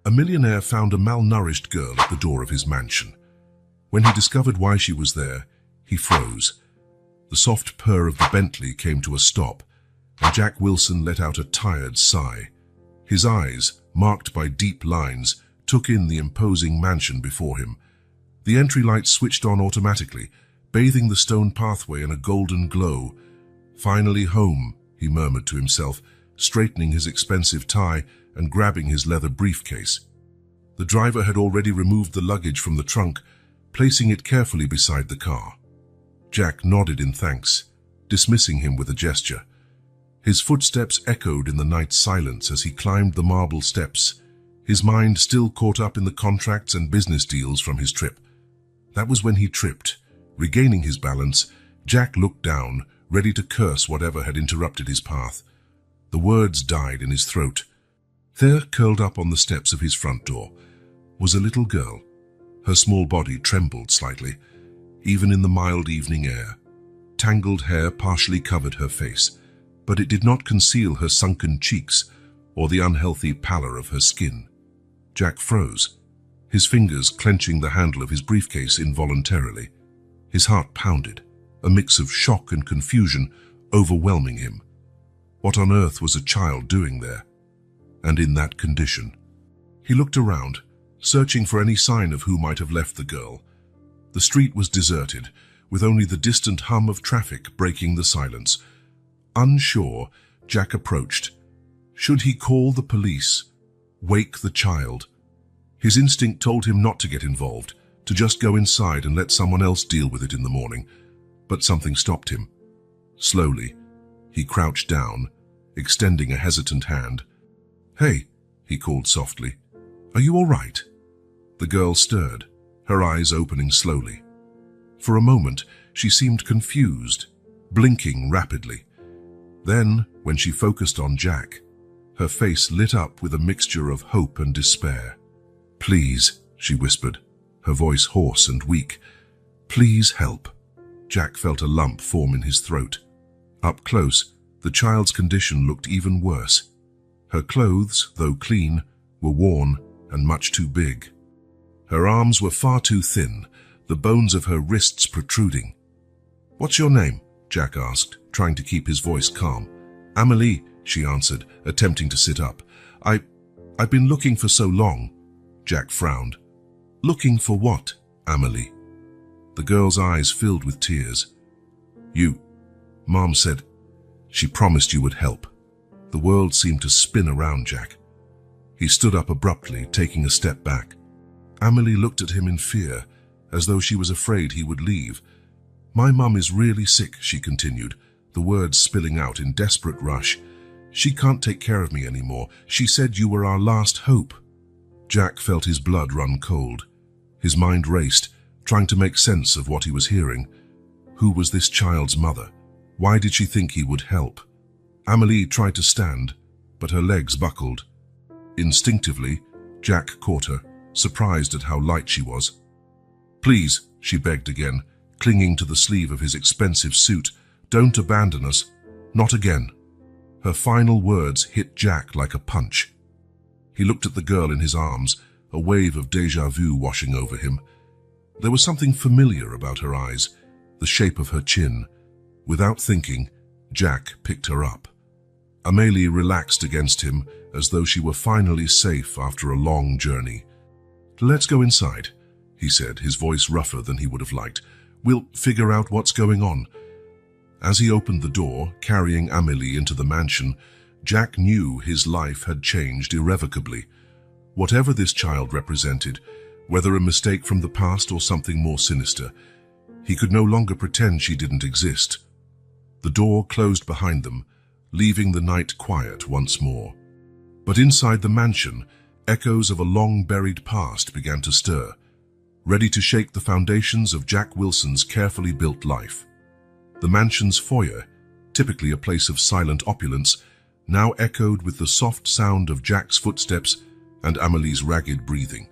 A millionaire found a malnourished girl at the door of his mansion. When he discovered why she was there, he froze. The soft purr of the Bentley came to a stop, and Jack Wilson let out a tired sigh. His eyes, marked by deep lines, took in the imposing mansion before him. The entry lights switched on automatically, bathing the stone pathway in a golden glow. "Finally home," he murmured to himself, straightening his expensive tie and grabbing his leather briefcase. The driver had already removed the luggage from the trunk, placing it carefully beside the car. Jack nodded in thanks, dismissing him with a gesture. His footsteps echoed in the night silence as he climbed the marble steps, his mind still caught up in the contracts and business deals from his trip. That was when he tripped. Regaining his balance, Jack looked down, ready to curse whatever had interrupted his path. The words died in his throat. There, curled up on the steps of his front door, was a little girl. Her small body trembled slightly, even in the mild evening air. Tangled hair partially covered her face, but it did not conceal her sunken cheeks or the unhealthy pallor of her skin. Jack froze, his fingers clenching the handle of his briefcase involuntarily. His heart pounded, a mix of shock and confusion overwhelming him. What on earth was a child doing there, and in that condition? He looked around, searching for any sign of who might have left the girl. The street was deserted, with only the distant hum of traffic breaking the silence. Unsure, Jack approached. Should he call the police? Wake the child? His instinct told him not to get involved, to just go inside and let someone else deal with it in the morning. But something stopped him. Slowly, he crouched down, extending a hesitant hand. "Hey," he called softly. "Are you all right?" The girl stirred, her eyes opening slowly. For a moment, she seemed confused, blinking rapidly. Then, when she focused on Jack, her face lit up with a mixture of hope and despair. "Please," she whispered, her voice hoarse and weak. "Please help." Jack felt a lump form in his throat. Up close, the child's condition looked even worse. Her clothes, though clean, were worn and much too big. Her arms were far too thin, the bones of her wrists protruding. "What's your name?" Jack asked, trying to keep his voice calm. "Amelie," she answered, attempting to sit up. I've been looking for so long." Jack frowned. "Looking for what, Amelie?" The girl's eyes filled with tears. Mom said she promised you would help." The world seemed to spin around Jack. He stood up abruptly, taking a step back. Amelie looked at him in fear, as though she was afraid he would leave. "My mum is really sick," she continued, the words spilling out in desperate rush. "She can't take care of me anymore. She said you were our last hope." Jack felt his blood run cold. His mind raced, trying to make sense of what he was hearing. Who was this child's mother? Why did she think he would help? Amelie tried to stand, but her legs buckled. Instinctively, Jack caught her, surprised at how light she was. "Please," she begged again, clinging to the sleeve of his expensive suit, "don't abandon us. Not again." Her final words hit Jack like a punch. He looked at the girl in his arms, a wave of déjà vu washing over him. There was something familiar about her eyes, the shape of her chin. Without thinking, Jack picked her up. Amelie relaxed against him as though she were finally safe after a long journey. "Let's go inside," he said, his voice rougher than he would have liked. "We'll figure out what's going on." As he opened the door, carrying Amelie into the mansion, Jack knew his life had changed irrevocably. Whatever this child represented, whether a mistake from the past or something more sinister, he could no longer pretend she didn't exist. The door closed behind them, leaving the night quiet once more. But inside the mansion, echoes of a long-buried past began to stir, ready to shake the foundations of Jack Wilson's carefully built life. The mansion's foyer, typically a place of silent opulence, now echoed with the soft sound of Jack's footsteps and Amelie's ragged breathing.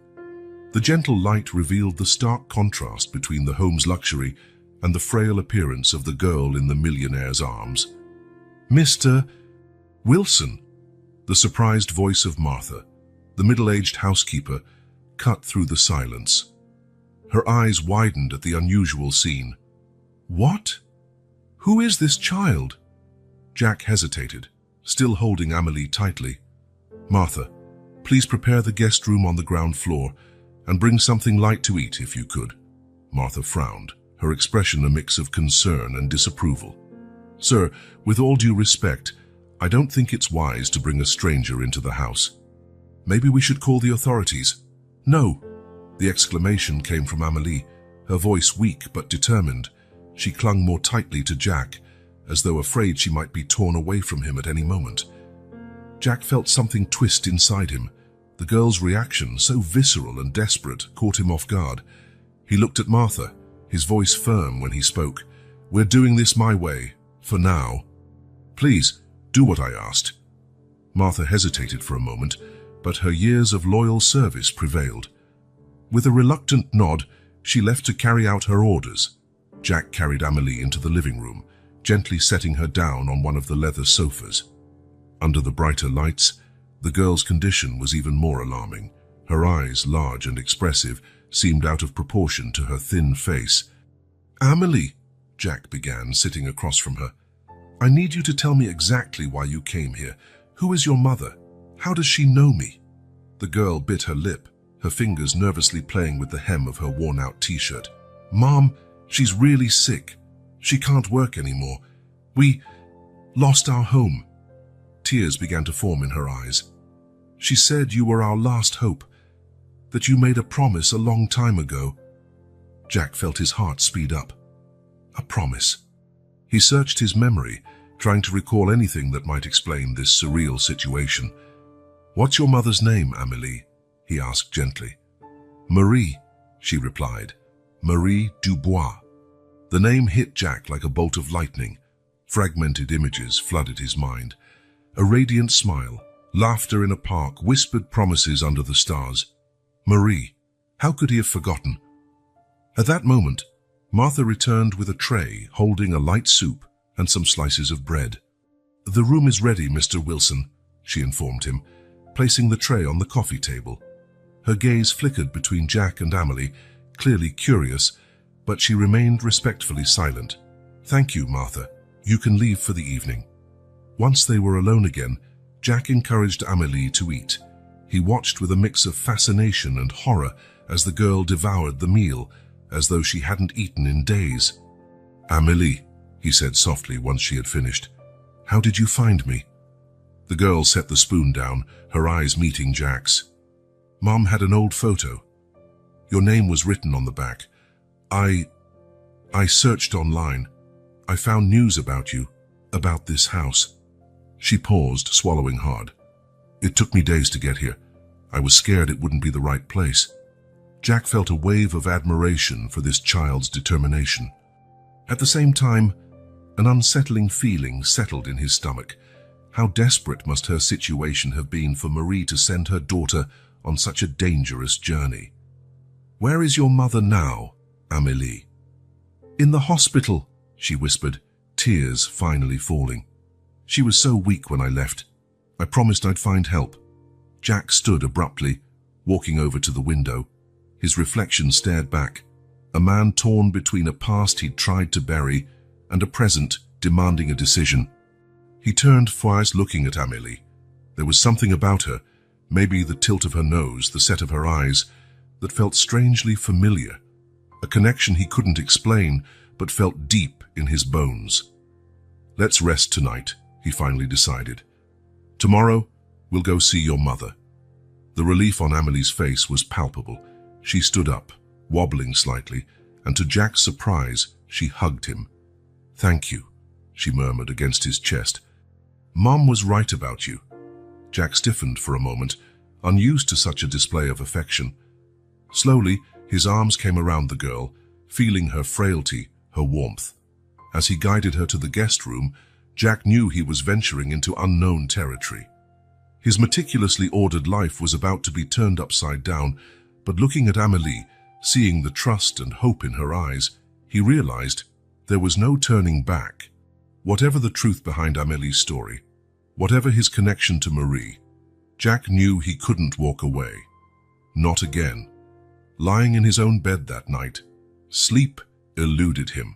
The gentle light revealed the stark contrast between the home's luxury and the frail appearance of the girl in the millionaire's arms. "Mr. Wilson," the surprised voice of Martha, The middle-aged housekeeper cut through the silence. Her eyes widened at the unusual scene. What? Who is this child? Jack hesitated, still holding Amélie tightly. Martha, please prepare the guest room on the ground floor and bring something light to eat if you could. Martha frowned, her expression a mix of concern and disapproval. Sir, with all due respect, I don't think it's wise to bring a stranger into the house. Maybe we should call the authorities. No. The exclamation came from Amélie, her voice weak but determined. She clung more tightly to Jack, as though afraid she might be torn away from him at any moment. Jack felt something twist inside him. The girl's reaction, so visceral and desperate, caught him off guard. He looked at Martha, his voice firm when he spoke. We're doing this my way, for now. Please, do what I asked. Martha hesitated for a moment, but her years of loyal service prevailed. With a reluctant nod, she left to carry out her orders. Jack carried Amélie into the living room, gently setting her down on one of the leather sofas. Under the brighter lights, the girl's condition was even more alarming. Her eyes, large and expressive, seemed out of proportion to her thin face. Amélie, Jack began, sitting across from her. I need you to tell me exactly why you came here. Who is your mother? How does she know me? The girl bit her lip, her fingers nervously playing with the hem of her worn-out t-shirt. Mom, she's really sick. She can't work anymore. We lost our home. Tears began to form in her eyes. She said you were our last hope, that you made a promise a long time ago. Jack felt his heart speed up. A promise. He searched his memory, trying to recall anything that might explain this surreal situation. What's your mother's name, Amélie? He asked gently. Marie, she replied. Marie Dubois. The name hit Jack like a bolt of lightning. Fragmented images flooded his mind. A radiant smile, laughter in a park, whispered promises under the stars. Marie, how could he have forgotten? At that moment, Martha returned with a tray holding a light soup and some slices of bread. The room is ready, Mr. Wilson, she informed him, placing the tray on the coffee table. Her gaze flickered between Jack and Amélie, clearly curious, but she remained respectfully silent. Thank you, Martha. You can leave for the evening. Once they were alone again, Jack encouraged Amélie to eat. He watched with a mix of fascination and horror as the girl devoured the meal, as though she hadn't eaten in days. Amélie, he said softly once she had finished, how did you find me? The girl set the spoon down, her eyes meeting Jack's. Mom had an old photo. Your name was written on the back. I searched online. I found news about you, about this house. She paused, swallowing hard. It took me days to get here. I was scared it wouldn't be the right place. Jack felt a wave of admiration for this child's determination. At the same time, an unsettling feeling settled in his stomach. How desperate must her situation have been for Marie to send her daughter on such a dangerous journey. Where is your mother now, Amélie? In the hospital, she whispered, tears finally falling. She was so weak when I left. I promised I'd find help. Jack stood abruptly, walking over to the window. His reflection stared back, a man torn between a past he'd tried to bury and a present demanding a decision. He turned twice, looking at Amélie. There was something about her, maybe the tilt of her nose, the set of her eyes, that felt strangely familiar. A connection he couldn't explain, but felt deep in his bones. Let's rest tonight, he finally decided. Tomorrow, we'll go see your mother. The relief on Amélie's face was palpable. She stood up, wobbling slightly, and to Jack's surprise, she hugged him. Thank you, she murmured against his chest. Mom was right about you. Jack stiffened for a moment, unused to such a display of affection. Slowly, his arms came around the girl, feeling her frailty, her warmth. As he guided her to the guest room, Jack knew he was venturing into unknown territory. His meticulously ordered life was about to be turned upside down, but looking at Amélie, seeing the trust and hope in her eyes, he realized there was no turning back. Whatever the truth behind Amélie's story, whatever his connection to Marie, Jack knew he couldn't walk away. Not again. Lying in his own bed that night, sleep eluded him.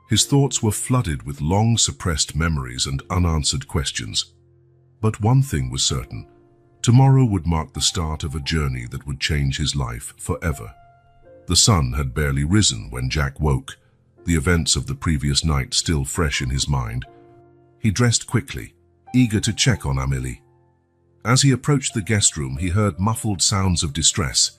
His thoughts were flooded with long-suppressed memories and unanswered questions. But one thing was certain. Tomorrow would mark the start of a journey that would change his life forever. The sun had barely risen when Jack woke, the events of the previous night still fresh in his mind. He dressed quickly, eager to check on Amélie. As he approached the guest room, he heard muffled sounds of distress.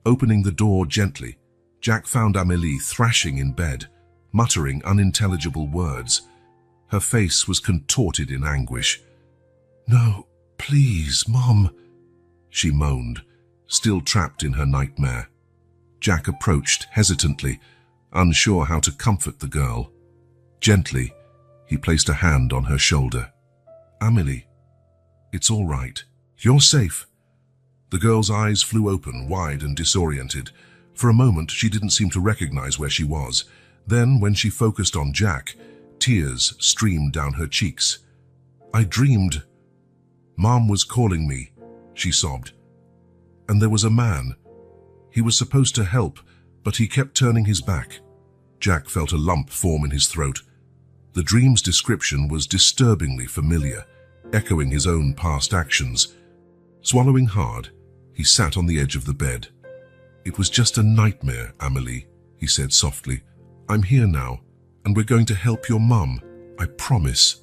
Opening the door gently, Jack found Amélie thrashing in bed, muttering unintelligible words. Her face was contorted in anguish. "No, please, Mom," she moaned, still trapped in her nightmare. Jack approached hesitantly, unsure how to comfort the girl. Gently, he placed a hand on her shoulder. "Amélie, it's all right. You're safe." The girl's eyes flew open, wide and disoriented. For a moment, she didn't seem to recognize where she was. Then, when she focused on Jack, tears streamed down her cheeks. "I dreamed. Mom was calling me," she sobbed. "And there was a man. He was supposed to help, but he kept turning his back." Jack felt a lump form in his throat. The dream's description was disturbingly familiar, echoing his own past actions. Swallowing hard, he sat on the edge of the bed. "It was just a nightmare, Amélie," he said softly. "I'm here now, and we're going to help your mum. I promise."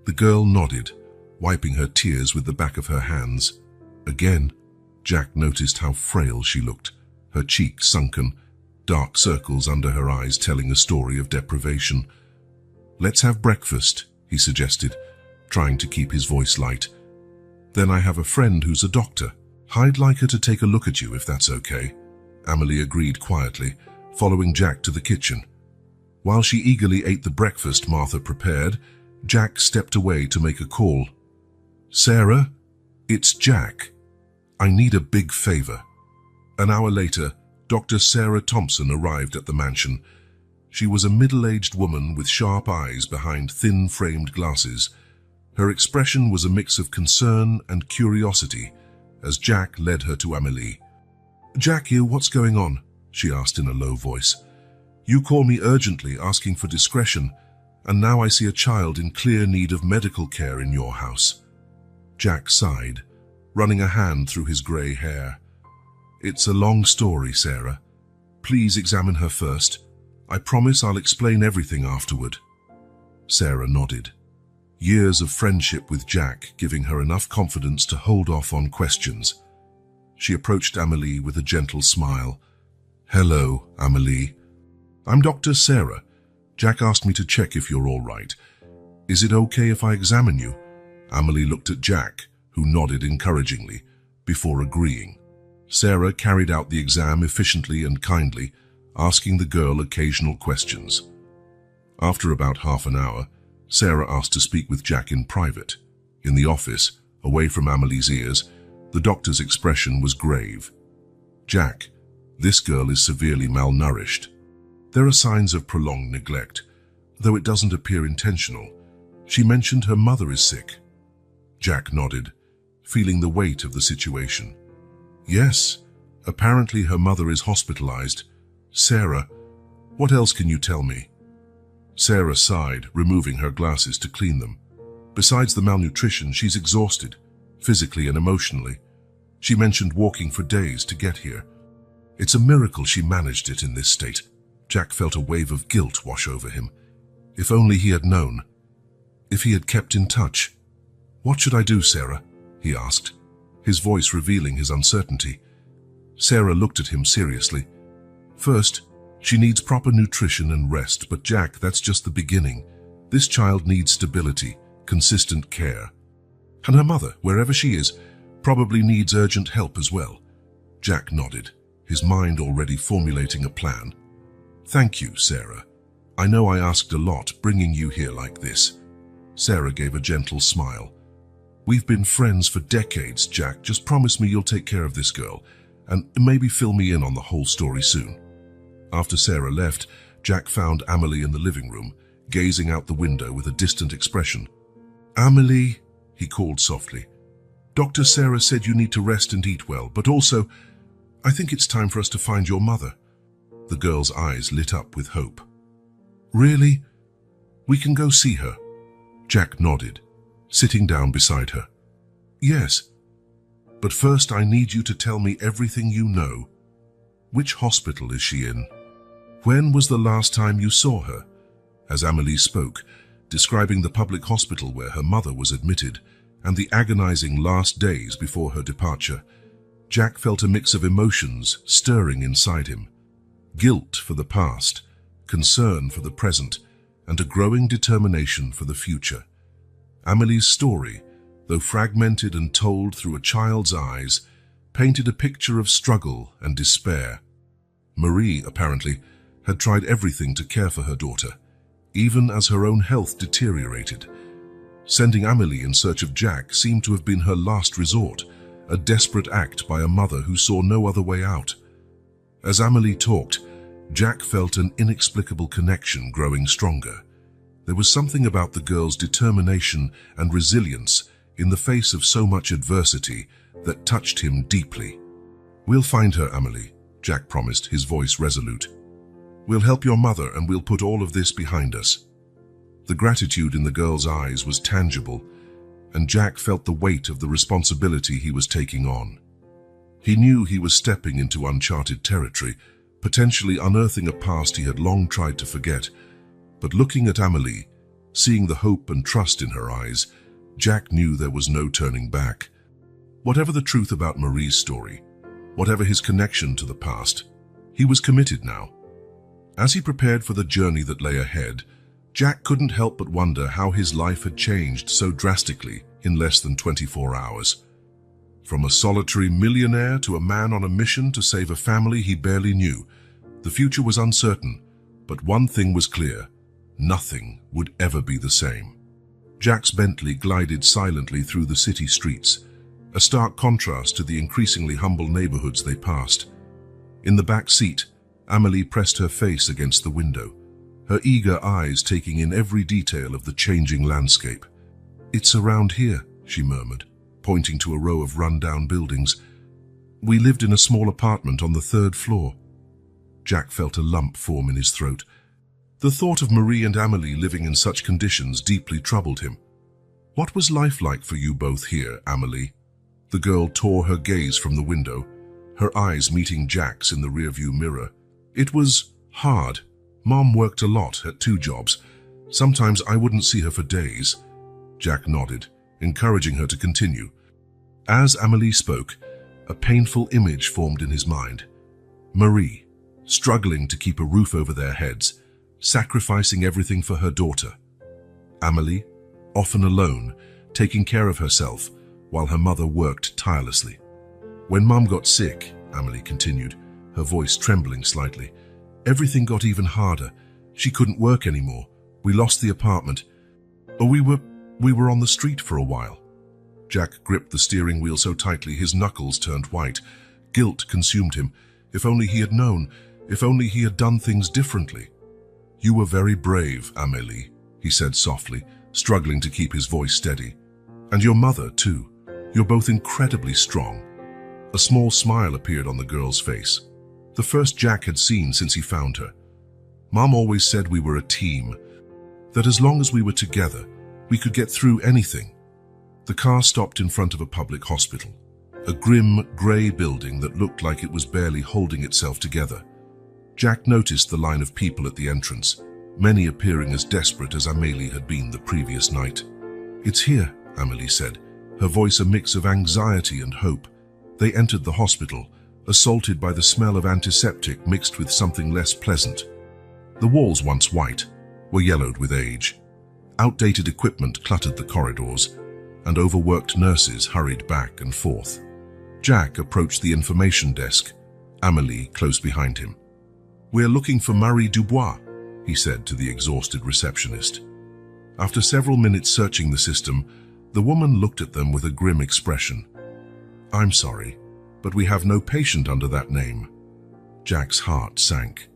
The girl nodded, wiping her tears with the back of her hands. Again, Jack noticed how frail she looked, her cheeks sunken, dark circles under her eyes telling a story of deprivation. "Let's have breakfast," he suggested, trying to keep his voice light. "Then I have a friend who's a doctor. I'd like her to take a look at you if that's okay." Amélie agreed quietly, following Jack to the kitchen. While she eagerly ate the breakfast Martha prepared, Jack stepped away to make a call. "Sarah, it's Jack. I need a big favor." An hour later, Dr. Sarah Thompson arrived at the mansion. She was a middle-aged woman with sharp eyes behind thin-framed glasses. Her expression was a mix of concern and curiosity as Jack led her to Amélie. "Jack here, what's going on?" she asked in a low voice. "You call me urgently asking for discretion, and now I see a child in clear need of medical care in your house." Jack sighed, running a hand through his grey hair. "It's a long story, Sarah. Please examine her first. I promise I'll explain everything afterward." Sarah nodded. Years of friendship with Jack giving her enough confidence to hold off on questions. She approached Amélie with a gentle smile. "Hello, Amélie. I'm Dr. Sarah. Jack asked me to check if you're all right. Is it okay if I examine you?" Amélie looked at Jack, who nodded encouragingly, before agreeing. Sarah carried out the exam efficiently and kindly, asking the girl occasional questions. After about half an hour, Sarah asked to speak with Jack in private. In the office, away from Amélie's ears, the doctor's expression was grave. "Jack, this girl is severely malnourished. There are signs of prolonged neglect, though it doesn't appear intentional. She mentioned her mother is sick." Jack nodded, feeling the weight of the situation. "Yes, apparently her mother is hospitalized. Sarah, what else can you tell me?" Sarah sighed, removing her glasses to clean them. "Besides the malnutrition, she's exhausted, physically and emotionally. She mentioned walking for days to get here. It's a miracle she managed it in this state." Jack felt a wave of guilt wash over him. If only he had known. If he had kept in touch. "What should I do, Sarah?" he asked, his voice revealing his uncertainty. Sarah looked at him seriously. "First, she needs proper nutrition and rest, but Jack, that's just the beginning. This child needs stability, consistent care. And her mother, wherever she is, probably needs urgent help as well." Jack nodded, his mind already formulating a plan. "Thank you, Sarah. I know I asked a lot bringing you here like this." Sarah gave a gentle smile. "We've been friends for decades, Jack. Just promise me you'll take care of this girl, and maybe fill me in on the whole story soon." After Sarah left, Jack found Amélie in the living room, gazing out the window with a distant expression. "Amélie," he called softly. Dr. Sarah said you need to rest and eat well, but also, I think it's time for us to find your mother." The girl's eyes lit up with hope. "Really? We can go see her?" Jack nodded, sitting down beside her. "Yes, but first I need you to tell me everything you know. Which hospital is she in? When was the last time you saw her?" As Amélie spoke, describing the public hospital where her mother was admitted and the agonizing last days before her departure, Jack felt a mix of emotions stirring inside him. Guilt for the past, concern for the present, and a growing determination for the future. Amelie's story, though fragmented and told through a child's eyes, painted a picture of struggle and despair. Marie, apparently, had tried everything to care for her daughter, even as her own health deteriorated. Sending Amélie in search of Jack seemed to have been her last resort, a desperate act by a mother who saw no other way out. As Amélie talked, Jack felt an inexplicable connection growing stronger. There was something about the girl's determination and resilience in the face of so much adversity that touched him deeply. "We'll find her, Amélie," Jack promised, his voice resolute. "We'll help your mother and we'll put all of this behind us." The gratitude in the girl's eyes was tangible, and Jack felt the weight of the responsibility he was taking on. He knew he was stepping into uncharted territory, potentially unearthing a past he had long tried to forget. But looking at Amélie, seeing the hope and trust in her eyes, Jack knew there was no turning back. Whatever the truth about Marie's story, whatever his connection to the past, he was committed now. As he prepared for the journey that lay ahead, Jack couldn't help but wonder how his life had changed so drastically in less than 24 hours. From a solitary millionaire to a man on a mission to save a family he barely knew, the future was uncertain, but one thing was clear: nothing would ever be the same. Jack's Bentley glided silently through the city streets, a stark contrast to the increasingly humble neighborhoods they passed. In the back seat, Amélie pressed her face against the window, her eager eyes taking in every detail of the changing landscape. "It's around here," she murmured, pointing to a row of run-down buildings. "We lived in a small apartment on the 3rd floor." Jack felt a lump form in his throat. The thought of Marie and Amélie living in such conditions deeply troubled him. "What was life like for you both here, Amélie?" The girl tore her gaze from the window, her eyes meeting Jack's in the rearview mirror. "It was hard. Mom worked a lot at 2 jobs. Sometimes I wouldn't see her for days." Jack nodded, encouraging her to continue. As Amélie spoke, a painful image formed in his mind. Marie, struggling to keep a roof over their heads, sacrificing everything for her daughter. Amélie, often alone, taking care of herself while her mother worked tirelessly. "When Mom got sick," Amélie continued, her voice trembling slightly, "everything got even harder. She couldn't work anymore. We lost the apartment. We were on the street for a while." Jack gripped the steering wheel so tightly his knuckles turned white. Guilt consumed him. If only he had known. If only he had done things differently. "You were very brave, Amélie," he said softly, struggling to keep his voice steady. "And your mother, too. You're both incredibly strong." A small smile appeared on the girl's face, the first Jack had seen since he found her. "Mom always said we were a team, that as long as we were together, we could get through anything." The car stopped in front of a public hospital, a grim, grey building that looked like it was barely holding itself together. Jack noticed the line of people at the entrance, many appearing as desperate as Amélie had been the previous night. "It's here," Amélie said, her voice a mix of anxiety and hope. They entered the hospital, assaulted by the smell of antiseptic mixed with something less pleasant. The walls, once white, were yellowed with age. Outdated equipment cluttered the corridors, and overworked nurses hurried back and forth. Jack approached the information desk, Amélie close behind him. "We're looking for Marie Dubois," he said to the exhausted receptionist. After several minutes searching the system, the woman looked at them with a grim expression. "I'm sorry, but we have no patient under that name." Jack's heart sank.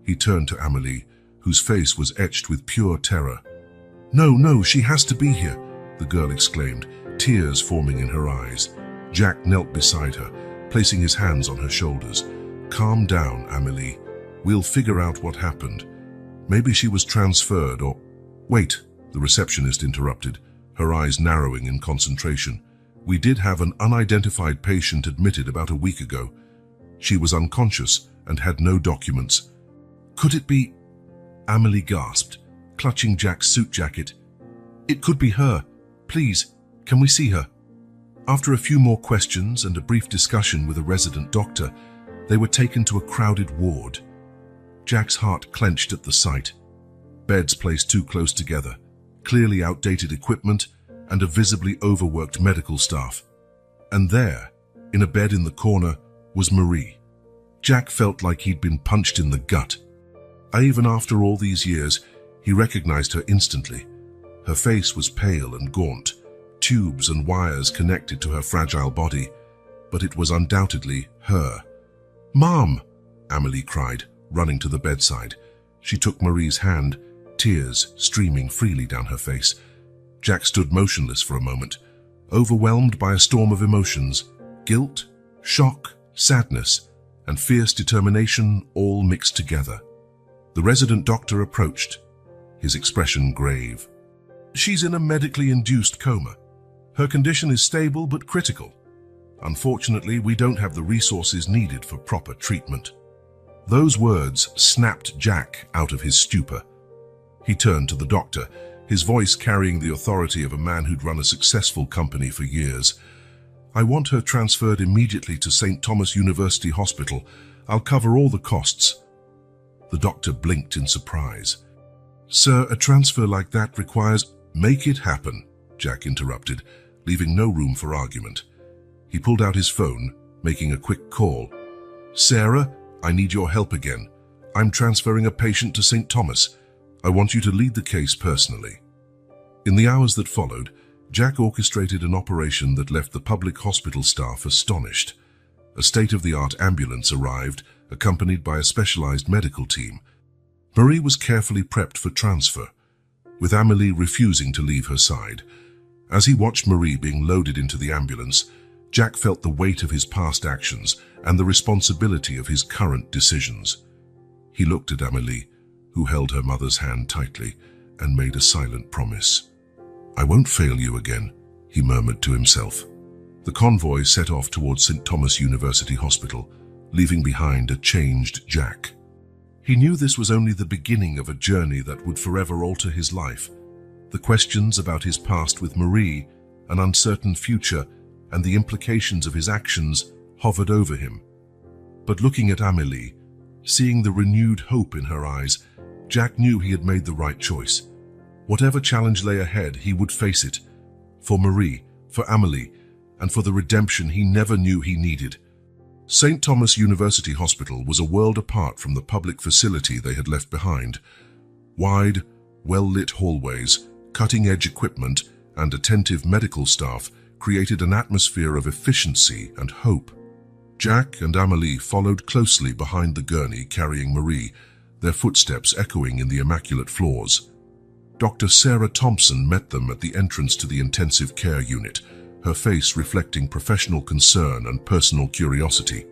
He turned to Amélie, whose face was etched with pure terror. No, she has to be here," the girl exclaimed, tears forming in her eyes. Jack knelt beside her, placing his hands on her shoulders. "Calm down, Amélie. We'll figure out what happened. Maybe she was transferred or—" "Wait," the receptionist interrupted, her eyes narrowing in concentration. "We did have an unidentified patient admitted about a week ago. She was unconscious and had no documents." "Could it be—" Amélie gasped, clutching Jack's suit jacket. "It could be her. Please, can we see her?" After a few more questions and a brief discussion with a resident doctor, they were taken to a crowded ward. Jack's heart clenched at the sight. Beds placed too close together, clearly outdated equipment, and a visibly overworked medical staff. And there, in a bed in the corner, was Marie. Jack felt like he'd been punched in the gut. Even after all these years, he recognized her instantly. Her face was pale and gaunt, tubes and wires connected to her fragile body, but it was undoubtedly her. "Mom!" Amélie cried, running to the bedside. She took Marie's hand, tears streaming freely down her face. Jack stood motionless for a moment, overwhelmed by a storm of emotions: guilt, shock, sadness, and fierce determination all mixed together. The resident doctor approached, his expression grave. "She's in a medically induced coma. Her condition is stable but critical. Unfortunately, we don't have the resources needed for proper treatment." Those words snapped Jack out of his stupor. He turned to the doctor, his voice carrying the authority of a man who'd run a successful company for years. "I want her transferred immediately to St. Thomas University Hospital. I'll cover all the costs." The doctor blinked in surprise. "Sir, a transfer like that requires—" "Make it happen," Jack interrupted, leaving no room for argument. He pulled out his phone, making a quick call. "Sarah, I need your help again. I'm transferring a patient to St. Thomas. I want you to lead the case personally." In the hours that followed, Jack orchestrated an operation that left the public hospital staff astonished. A state-of-the-art ambulance arrived, accompanied by a specialized medical team. Marie was carefully prepped for transfer, with Amélie refusing to leave her side. As he watched Marie being loaded into the ambulance, Jack felt the weight of his past actions and the responsibility of his current decisions. He looked at Amélie, who held her mother's hand tightly, and made a silent promise. "I won't fail you again," he murmured to himself. The convoy set off towards St. Thomas University Hospital, leaving behind a changed Jack. He knew this was only the beginning of a journey that would forever alter his life. The questions about his past with Marie, an uncertain future, and the implications of his actions hovered over him. But looking at Amélie, seeing the renewed hope in her eyes, Jack knew he had made the right choice. Whatever challenge lay ahead, he would face it. For Marie, for Amélie, and for the redemption he never knew he needed. St. Thomas University Hospital was a world apart from the public facility they had left behind. Wide, well-lit hallways, cutting-edge equipment, and attentive medical staff created an atmosphere of efficiency and hope. Jack and Amélie followed closely behind the gurney carrying Marie, their footsteps echoing in the immaculate floors. Dr. Sarah Thompson met them at the entrance to the intensive care unit, her face reflecting professional concern and personal curiosity.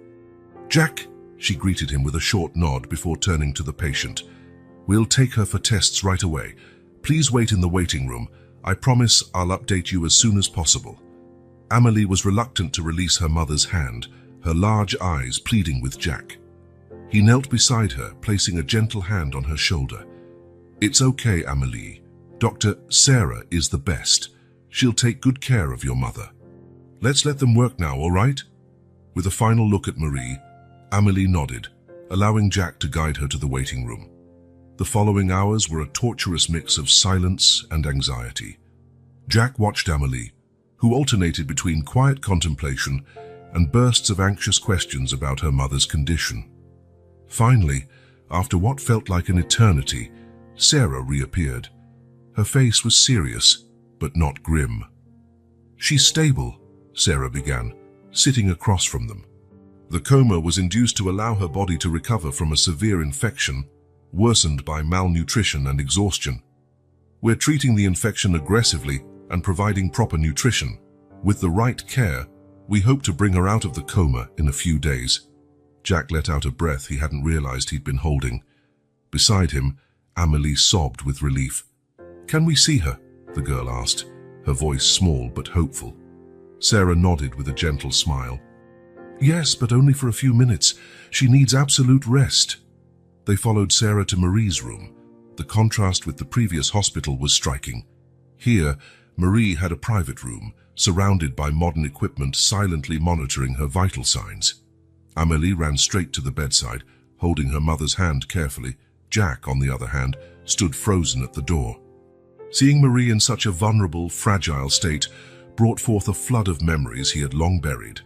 "Jack," she greeted him with a short nod before turning to the patient. "We'll take her for tests right away. Please wait in the waiting room. I promise I'll update you as soon as possible." Amélie was reluctant to release her mother's hand, her large eyes pleading with Jack. He knelt beside her, placing a gentle hand on her shoulder. "It's okay, Amélie. Dr. Sarah is the best. She'll take good care of your mother. Let's let them work now, all right?" With a final look at Marie, Amélie nodded, allowing Jack to guide her to the waiting room. The following hours were a torturous mix of silence and anxiety. Jack watched Amélie, who alternated between quiet contemplation and bursts of anxious questions about her mother's condition. Finally, after what felt like an eternity, Sarah reappeared. Her face was serious, but not grim. "She's stable," Sarah began, sitting across from them. The coma was induced to allow her body to recover from a severe infection, worsened by malnutrition and exhaustion. "We're treating the infection aggressively and providing proper nutrition," With the right care, we hope to bring her out of the coma in a few days. Jack let out a breath he hadn't realized he'd been holding. Beside him, Amélie sobbed with relief. "Can we see her?" the girl asked, her voice small but hopeful. Sarah nodded with a gentle smile. "Yes, but only for a few minutes. She needs absolute rest." They followed Sarah to Marie's room. The contrast with the previous hospital was striking. Here, Marie had a private room, surrounded by modern equipment silently monitoring her vital signs. Amélie ran straight to the bedside, holding her mother's hand carefully. Jack, on the other hand, stood frozen at the door. Seeing Marie in such a vulnerable, fragile state brought forth a flood of memories he had long buried.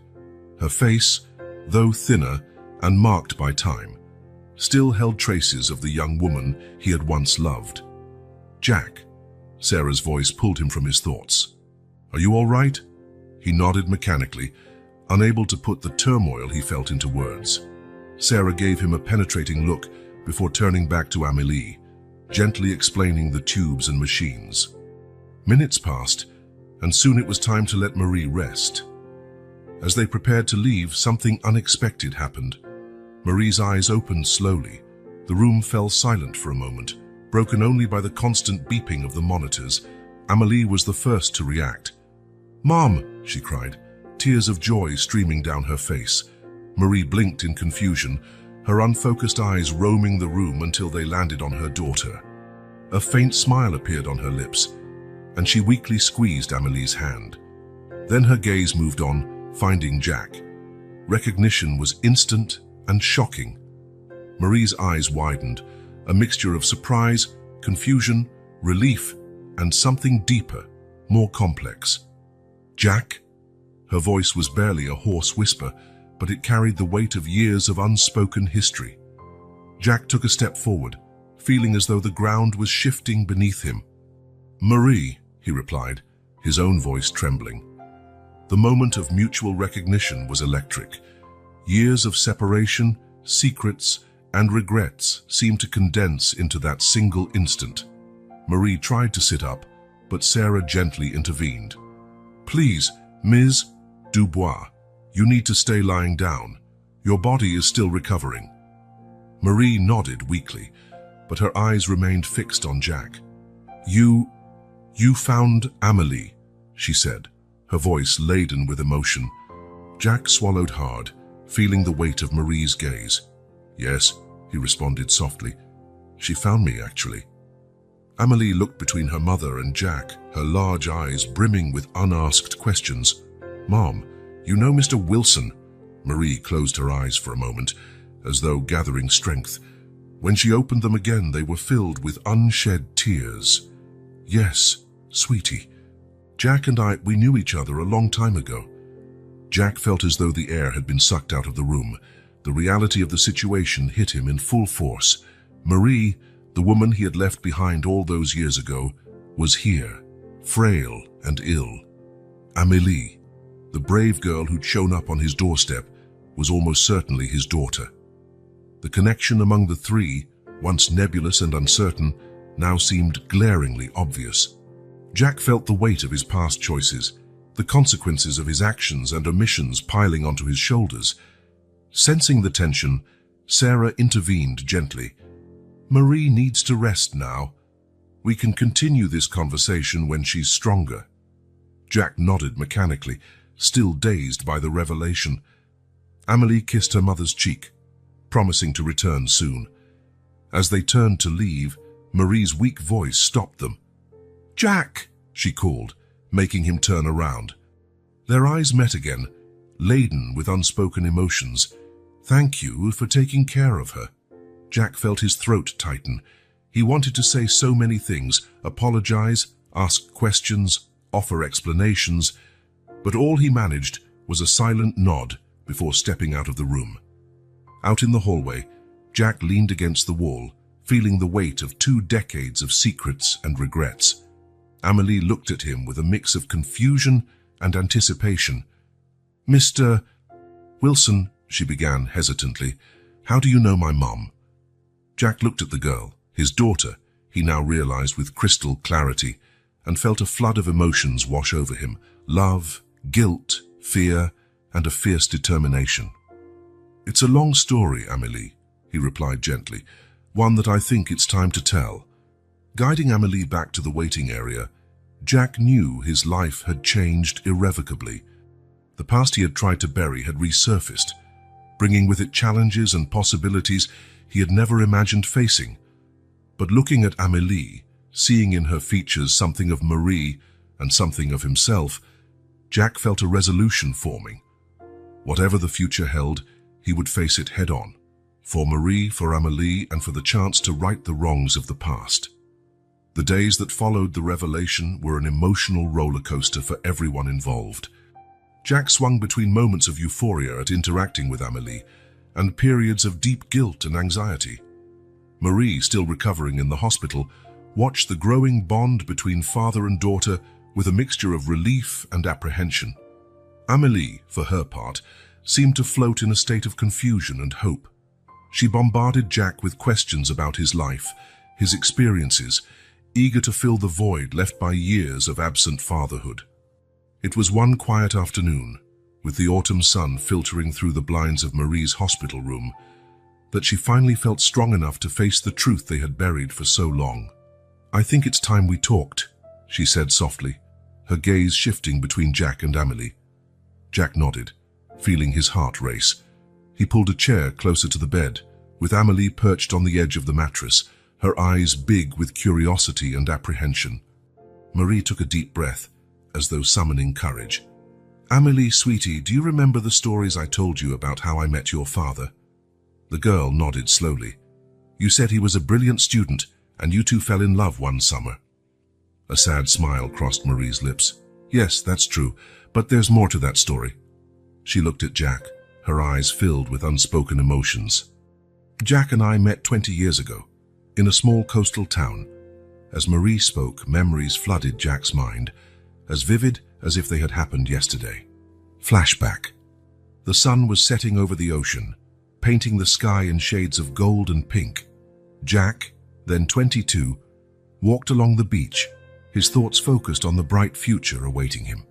Her face, though thinner and marked by time, still held traces of the young woman he had once loved. "Jack," Sarah's voice pulled him from his thoughts. "Are you all right?" He nodded mechanically, unable to put the turmoil he felt into words. Sarah gave him a penetrating look before turning back to Amélie, gently explaining the tubes and machines. Minutes passed, and soon it was time to let Marie rest. As they prepared to leave, something unexpected happened. Marie's eyes opened slowly. The room fell silent for a moment, broken only by the constant beeping of the monitors. Amélie was the first to react. "Mom!" she cried, tears of joy streaming down her face. Marie blinked in confusion, her unfocused eyes roaming the room until they landed on her daughter. A faint smile appeared on her lips, and she weakly squeezed Amélie's hand. Then her gaze moved on, finding Jack. Recognition was instant and shocking. Marie's eyes widened, a mixture of surprise, confusion, relief, and something deeper, more complex. "Jack?" Her voice was barely a hoarse whisper, but it carried the weight of years of unspoken history. Jack took a step forward, feeling as though the ground was shifting beneath him. "Marie," he replied, his own voice trembling. The moment of mutual recognition was electric. Years of separation, secrets, and regrets seemed to condense into that single instant. Marie tried to sit up, but Sarah gently intervened. "Please, Ms. Dubois, you need to stay lying down. Your body is still recovering." Marie nodded weakly, but her eyes remained fixed on Jack. You found Amélie," she said, her voice laden with emotion. Jack swallowed hard, feeling the weight of Marie's gaze. "Yes," he responded softly. "She found me, actually." Amélie looked between her mother and Jack, her large eyes brimming with unasked questions. "Mom, you know Mr. Wilson?" Marie closed her eyes for a moment, as though gathering strength. When she opened them again, they were filled with unshed tears. "Yes, sweetie. Jack and we knew each other a long time ago." Jack felt as though the air had been sucked out of the room. The reality of the situation hit him in full force. Marie, the woman he had left behind all those years ago, was here, frail and ill. Amélie, the brave girl who'd shown up on his doorstep, was almost certainly his daughter. The connection among the three, once nebulous and uncertain, now seemed glaringly obvious. Jack felt the weight of his past choices, the consequences of his actions and omissions piling onto his shoulders. Sensing the tension, Sarah intervened gently. "Marie needs to rest now. We can continue this conversation when she's stronger." Jack nodded mechanically, still dazed by the revelation. Amélie kissed her mother's cheek, promising to return soon. As they turned to leave, Marie's weak voice stopped them. "Jack!" she called, making him turn around. Their eyes met again, laden with unspoken emotions. "Thank you for taking care of her." Jack felt his throat tighten. He wanted to say so many things, apologize, ask questions, offer explanations, but all he managed was a silent nod before stepping out of the room. Out in the hallway, Jack leaned against the wall, feeling the weight of 2 decades of secrets and regrets. Amélie looked at him with a mix of confusion and anticipation. "Mr. Wilson," she began hesitantly, "how do you know my mom?" Jack looked at the girl, his daughter, he now realized with crystal clarity, and felt a flood of emotions wash over him. Love, guilt, fear, and a fierce determination. "It's a long story, Amélie," he replied gently, "one that I think it's time to tell." Guiding Amélie back to the waiting area, Jack knew his life had changed irrevocably. The past he had tried to bury had resurfaced, bringing with it challenges and possibilities he had never imagined facing. But looking at Amélie, seeing in her features something of Marie and something of himself, Jack felt a resolution forming. Whatever the future held, he would face it head-on, for Marie, for Amélie, and for the chance to right the wrongs of the past. The days that followed the revelation were an emotional roller coaster for everyone involved. Jack swung between moments of euphoria at interacting with Amélie and periods of deep guilt and anxiety. Marie, still recovering in the hospital, watched the growing bond between father and daughter with a mixture of relief and apprehension. Amélie, for her part, seemed to float in a state of confusion and hope. She bombarded Jack with questions about his life, his experiences, eager to fill the void left by years of absent fatherhood. It was one quiet afternoon, with the autumn sun filtering through the blinds of Marie's hospital room, that she finally felt strong enough to face the truth they had buried for so long. "I think it's time we talked," she said softly, her gaze shifting between Jack and Amélie. Jack nodded, feeling his heart race. He pulled a chair closer to the bed, with Amélie perched on the edge of the mattress, her eyes big with curiosity and apprehension. Marie took a deep breath, as though summoning courage. "Amélie, sweetie, do you remember the stories I told you about how I met your father?" The girl nodded slowly. "You said he was a brilliant student, and you two fell in love one summer." A sad smile crossed Marie's lips. "Yes, that's true, but there's more to that story." She looked at Jack, her eyes filled with unspoken emotions. "Jack and I met 20 years ago, in a small coastal town." As Marie spoke, memories flooded Jack's mind, as vivid as if they had happened yesterday. Flashback. The sun was setting over the ocean, painting the sky in shades of gold and pink. Jack, then 22, walked along the beach, his thoughts focused on the bright future awaiting him.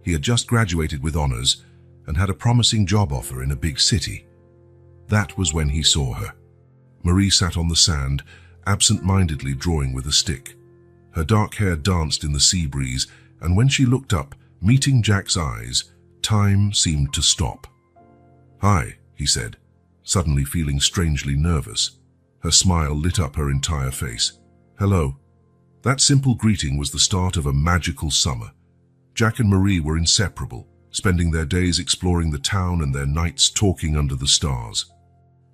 He had just graduated with honors and had a promising job offer in a big city. That was when he saw her. Marie sat on the sand, absent-mindedly drawing with a stick. Her dark hair danced in the sea breeze, and when she looked up, meeting Jack's eyes, time seemed to stop. "Hi," he said, suddenly feeling strangely nervous. Her smile lit up her entire face. "Hello." That simple greeting was the start of a magical summer. Jack and Marie were inseparable, spending their days exploring the town and their nights talking under the stars.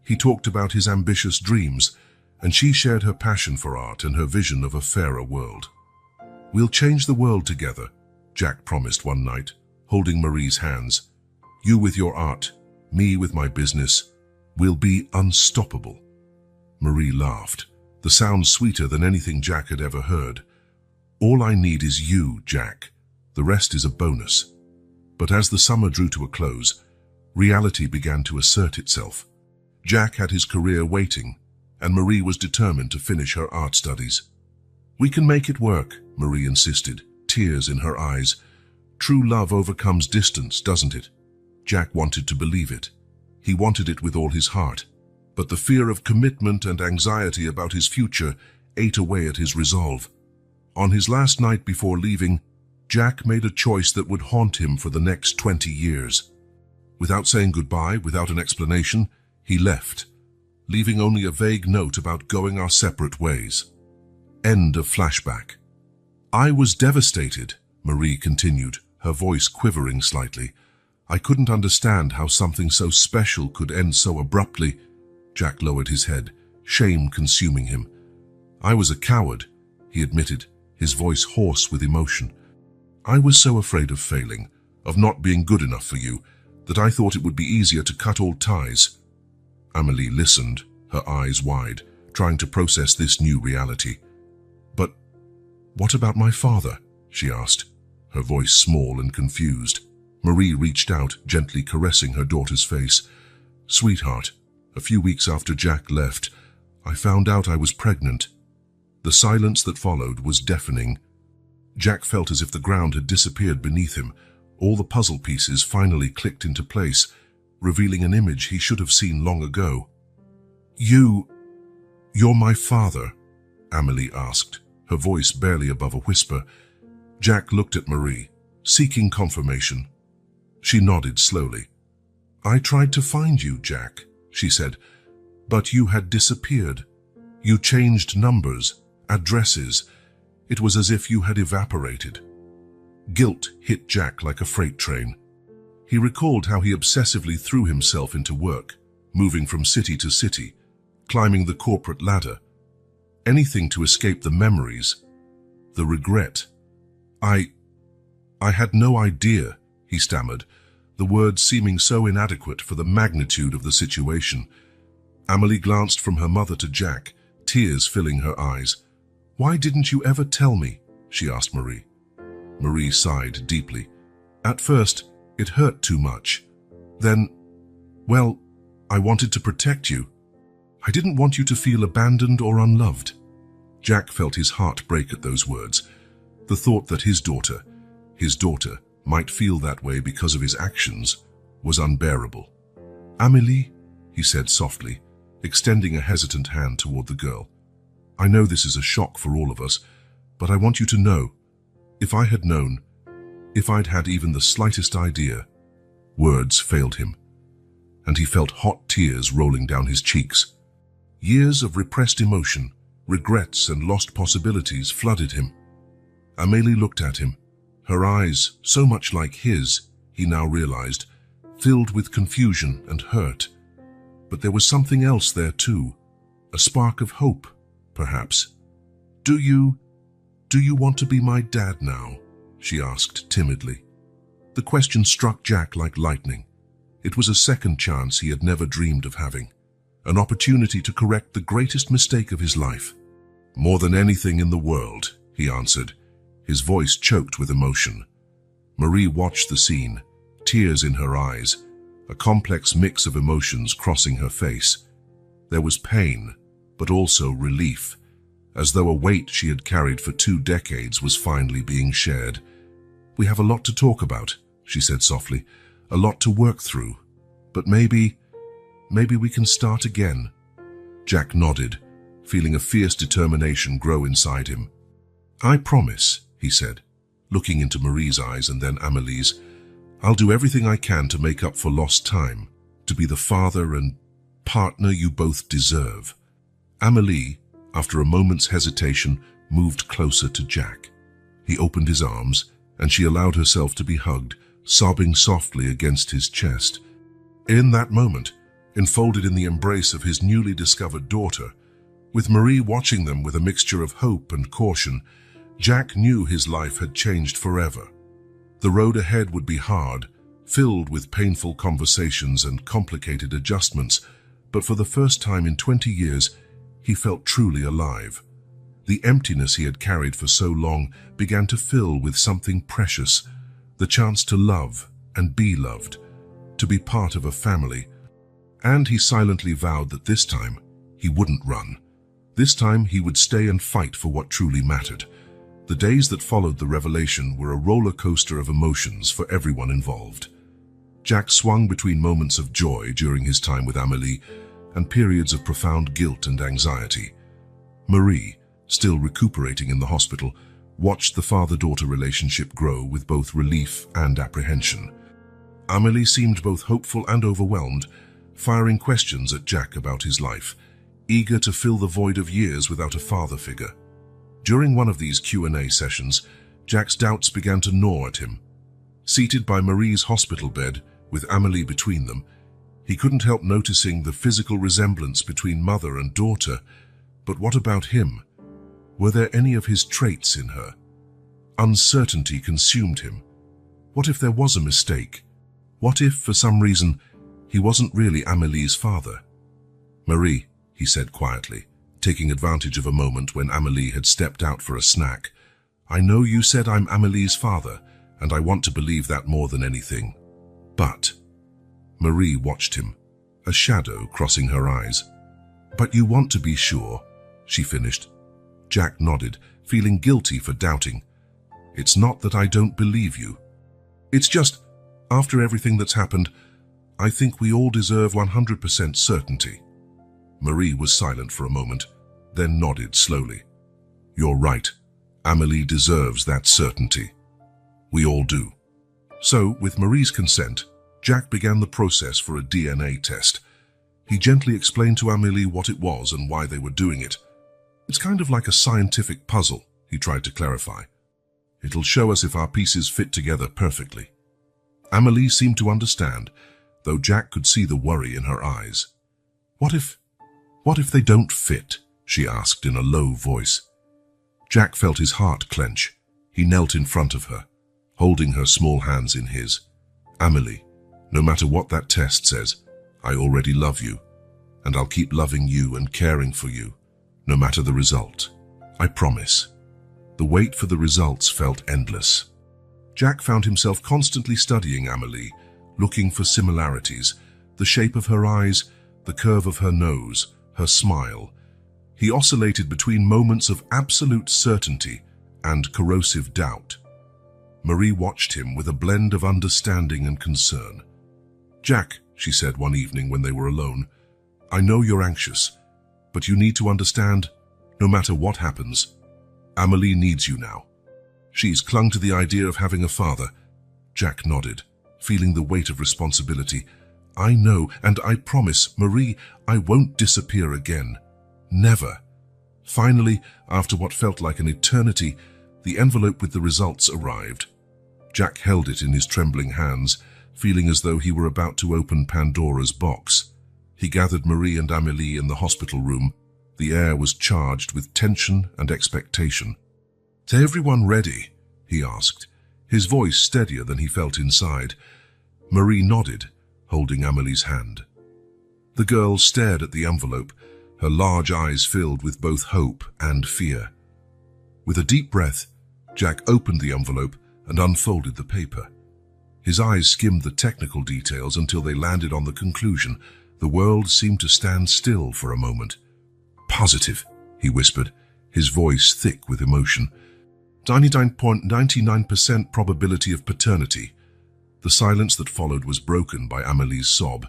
He talked about his ambitious dreams, and she shared her passion for art and her vision of a fairer world. "We'll change the world together," Jack promised one night, holding Marie's hands. "You with your art, me with my business. We'll be unstoppable." Marie laughed, the sound sweeter than anything Jack had ever heard. "All I need is you, Jack. The rest is a bonus." But as the summer drew to a close, reality began to assert itself. Jack had his career waiting, and Marie was determined to finish her art studies. "We can make it work," Marie insisted, tears in her eyes. "True love overcomes distance, doesn't it?" Jack wanted to believe it. He wanted it with all his heart. But the fear of commitment and anxiety about his future ate away at his resolve. On his last night before leaving, Jack made a choice that would haunt him for the next 20 years. Without saying goodbye, without an explanation, he left, leaving only a vague note about going our separate ways. End of flashback. "I was devastated," Marie continued, her voice quivering slightly. "I couldn't understand how something so special could end so abruptly." Jack lowered his head, shame consuming him. "I was a coward," he admitted, his voice hoarse with emotion. "I was so afraid of failing, of not being good enough for you, that I thought it would be easier to cut all ties." Amélie listened, her eyes wide, trying to process this new reality. "But what about my father?" she asked, her voice small and confused. Marie reached out, gently caressing her daughter's face. "Sweetheart, a few weeks after Jack left, I found out I was pregnant." The silence that followed was deafening. Jack felt as if the ground had disappeared beneath him. All the puzzle pieces finally clicked into place, revealing an image he should have seen long ago. You're my father?" Amelie asked, her voice barely above a whisper. Jack looked at Marie, seeking confirmation. She nodded slowly. "I tried to find you, Jack," she said, "but you had disappeared. You changed numbers, addresses. It was as if you had evaporated." Guilt hit Jack like a freight train. He recalled how he obsessively threw himself into work, moving from city to city, climbing the corporate ladder. Anything to escape the memories, the regret. I had no idea," he stammered, the words seeming so inadequate for the magnitude of the situation. Amelie glanced from her mother to Jack, tears filling her eyes. "Why didn't you ever tell me?" she asked Marie. Marie sighed deeply. "At first, it hurt too much. Then, well, I wanted to protect you. I didn't want you to feel abandoned or unloved." Jack felt his heart break at those words. The thought that his daughter, might feel that way because of his actions was unbearable. "Amelie," he said softly, extending a hesitant hand toward the girl. "I know this is a shock for all of us, but I want you to know, if I had known, if I'd had even the slightest idea." Words failed him, and he felt hot tears rolling down his cheeks. Years of repressed emotion, regrets and lost possibilities flooded him. Amelie looked at him, her eyes, so much like his, he now realized, filled with confusion and hurt. But there was something else there too, a spark of hope, perhaps. Do you want to be my dad now?" she asked timidly. The question struck Jack like lightning. It was a second chance he had never dreamed of having, an opportunity to correct the greatest mistake of his life. "More than anything in the world," he answered, his voice choked with emotion. Marie watched the scene, tears in her eyes, a complex mix of emotions crossing her face. There was pain, but also relief, as though a weight she had carried for 2 decades was finally being shared. "We have a lot to talk about," she said softly, "a lot to work through. But maybe we can start again." Jack nodded, feeling a fierce determination grow inside him. "I promise," he said, looking into Marie's eyes and then Amelie's. "I'll do everything I can to make up for lost time, to be the father and partner you both deserve." Amelie, after a moment's hesitation, moved closer to Jack. He opened his arms, and she allowed herself to be hugged, sobbing softly against his chest. In that moment, enfolded in the embrace of his newly discovered daughter, with Marie watching them with a mixture of hope and caution, Jack knew his life had changed forever. The road ahead would be hard, filled with painful conversations and complicated adjustments, but for the first time in 20 years, he felt truly alive. The emptiness he had carried for so long began to fill with something precious, the chance to love and be loved, to be part of a family. And he silently vowed that this time he wouldn't run. This time he would stay and fight for what truly mattered. The days that followed the revelation were a roller coaster of emotions for everyone involved. Jack swung between moments of joy during his time with Amelie and periods of profound guilt and anxiety. Marie, still recuperating in the hospital, watched the father-daughter relationship grow with both relief and apprehension. Amelie seemed both hopeful and overwhelmed, firing questions at Jack about his life, eager to fill the void of years without a father figure. During one of these Q&A sessions, Jack's doubts began to gnaw at him. Seated by Marie's hospital bed, with Amelie between them, he couldn't help noticing the physical resemblance between mother and daughter. But what about him? Were there any of his traits in her? Uncertainty consumed him. What if there was a mistake? What if, for some reason, he wasn't really Amelie's father? "Marie," he said quietly, taking advantage of a moment when Amelie had stepped out for a snack, "I know you said I'm Amelie's father, and I want to believe that more than anything. But..." Marie watched him, a shadow crossing her eyes. "But you want to be sure," she finished. Jack nodded, feeling guilty for doubting. "It's not that I don't believe you. It's just, after everything that's happened, I think we all deserve 100% certainty. Marie was silent for a moment, then nodded slowly. You're right. Amélie deserves that certainty. We all do. So, with Marie's consent, Jack began the process for a DNA test. He gently explained to Amélie what it was and why they were doing it. It's kind of like a scientific puzzle, he tried to clarify. It'll show us if our pieces fit together perfectly. Amélie seemed to understand, though Jack could see the worry in her eyes. What if they don't fit? She asked in a low voice. Jack felt his heart clench. He knelt in front of her, holding her small hands in his. Amélie, no matter what that test says, I already love you, and I'll keep loving you and caring for you, no matter the result. I promise. The wait for the results felt endless. Jack found himself constantly studying Amélie, looking for similarities, the shape of her eyes, the curve of her nose, her smile. He oscillated between moments of absolute certainty and corrosive doubt. Marie watched him with a blend of understanding and concern. Jack, she said one evening when they were alone, I know you're anxious, but you need to understand, no matter what happens, Amélie needs you now. She's clung to the idea of having a father. Jack nodded, feeling the weight of responsibility. I know, and I promise, Marie, I won't disappear again. Never. Finally, after what felt like an eternity, the envelope with the results arrived. Jack held it in his trembling hands, feeling as though he were about to open Pandora's box. He gathered Marie and Amélie in the hospital room. The air was charged with tension and expectation. Is everyone ready? He asked, his voice steadier than he felt inside. Marie nodded, holding Amélie's hand. The girl stared at the envelope, her large eyes filled with both hope and fear. With a deep breath, Jack opened the envelope and unfolded the paper. His eyes skimmed the technical details until they landed on the conclusion. The world seemed to stand still for a moment. Positive, he whispered, his voice thick with emotion. 99.99% probability of paternity. The silence that followed was broken by Amélie's sob.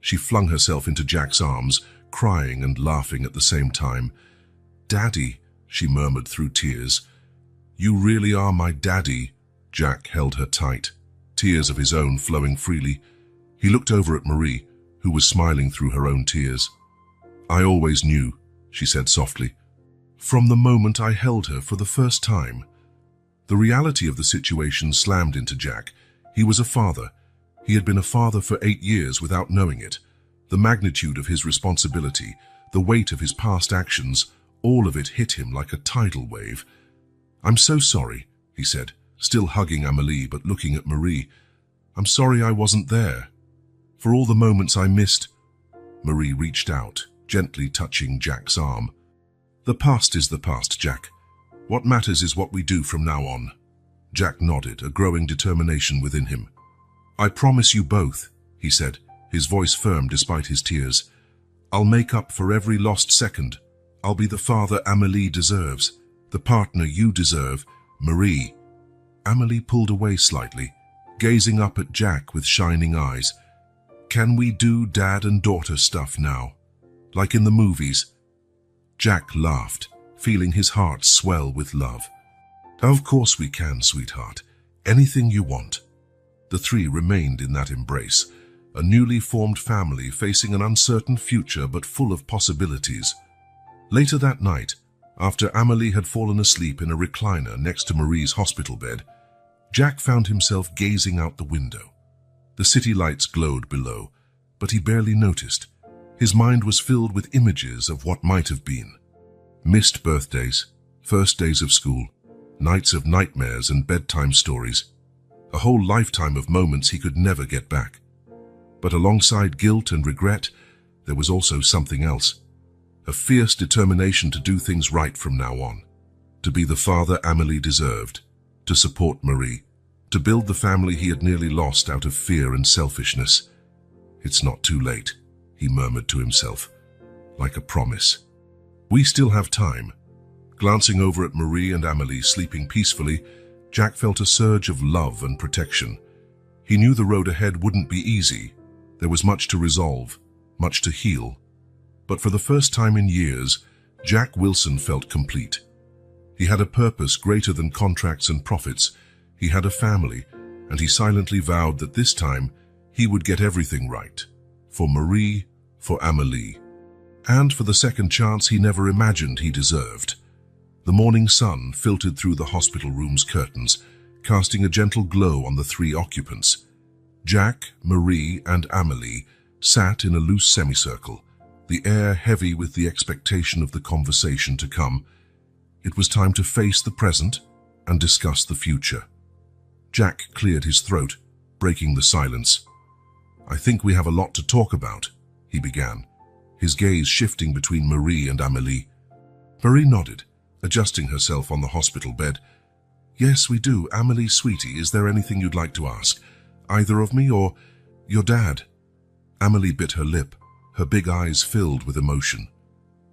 She flung herself into Jack's arms, crying and laughing at the same time. Daddy, she murmured through tears. You really are my daddy. Jack held her tight, tears of his own flowing freely. He looked over at Marie, who was smiling through her own tears. I always knew, she said softly, from the moment I held her for the first time. The reality of the situation slammed into Jack. He was a father. He had been a father for 8 years without knowing it. The magnitude of his responsibility, the weight of his past actions, all of it hit him like a tidal wave. I'm so sorry, he said, still hugging Amélie but looking at Marie. I'm sorry I wasn't there. For all the moments I missed. Marie reached out, gently touching Jack's arm. The past is the past, Jack. What matters is what we do from now on. Jack nodded, a growing determination within him. I promise you both, he said, his voice firm despite his tears. I'll make up for every lost second. I'll be the father Amélie deserves, the partner you deserve, Marie. Amélie pulled away slightly, gazing up at Jack with shining eyes. Can we do dad and daughter stuff now? Like in the movies? Jack laughed, feeling his heart swell with love. Of course we can, sweetheart. Anything you want. The three remained in that embrace, a newly formed family facing an uncertain future but full of possibilities. Later that night, after Amélie had fallen asleep in a recliner next to Marie's hospital bed, Jack found himself gazing out the window. The city lights glowed below, but he barely noticed. His mind was filled with images of what might have been. Missed birthdays, first days of school, nights of nightmares and bedtime stories. A whole lifetime of moments he could never get back. But alongside guilt and regret, there was also something else. A fierce determination to do things right from now on. To be the father Amélie deserved. To support Marie. To build the family he had nearly lost out of fear and selfishness. It's not too late, he murmured to himself, like a promise. We still have time. Glancing over at Marie and Amélie sleeping peacefully, Jack felt a surge of love and protection. He knew the road ahead wouldn't be easy. There was much to resolve, much to heal. But for the first time in years, Jack Wilson felt complete. He had a purpose greater than contracts and profits. He had a family, and he silently vowed that this time he would get everything right. For Marie, for Amélie, and for the second chance he never imagined he deserved. The morning sun filtered through the hospital room's curtains, casting a gentle glow on the three occupants. Jack, Marie, and Amélie sat in a loose semicircle, the air heavy with the expectation of the conversation to come. It was time to face the present and discuss the future. Jack cleared his throat, breaking the silence. "I think we have a lot to talk about," he began, his gaze shifting between Marie and Amélie. Marie nodded, adjusting herself on the hospital bed. "Yes, we do. Amélie, sweetie, is there anything you'd like to ask? Either of me or your dad?" Amélie bit her lip, her big eyes filled with emotion.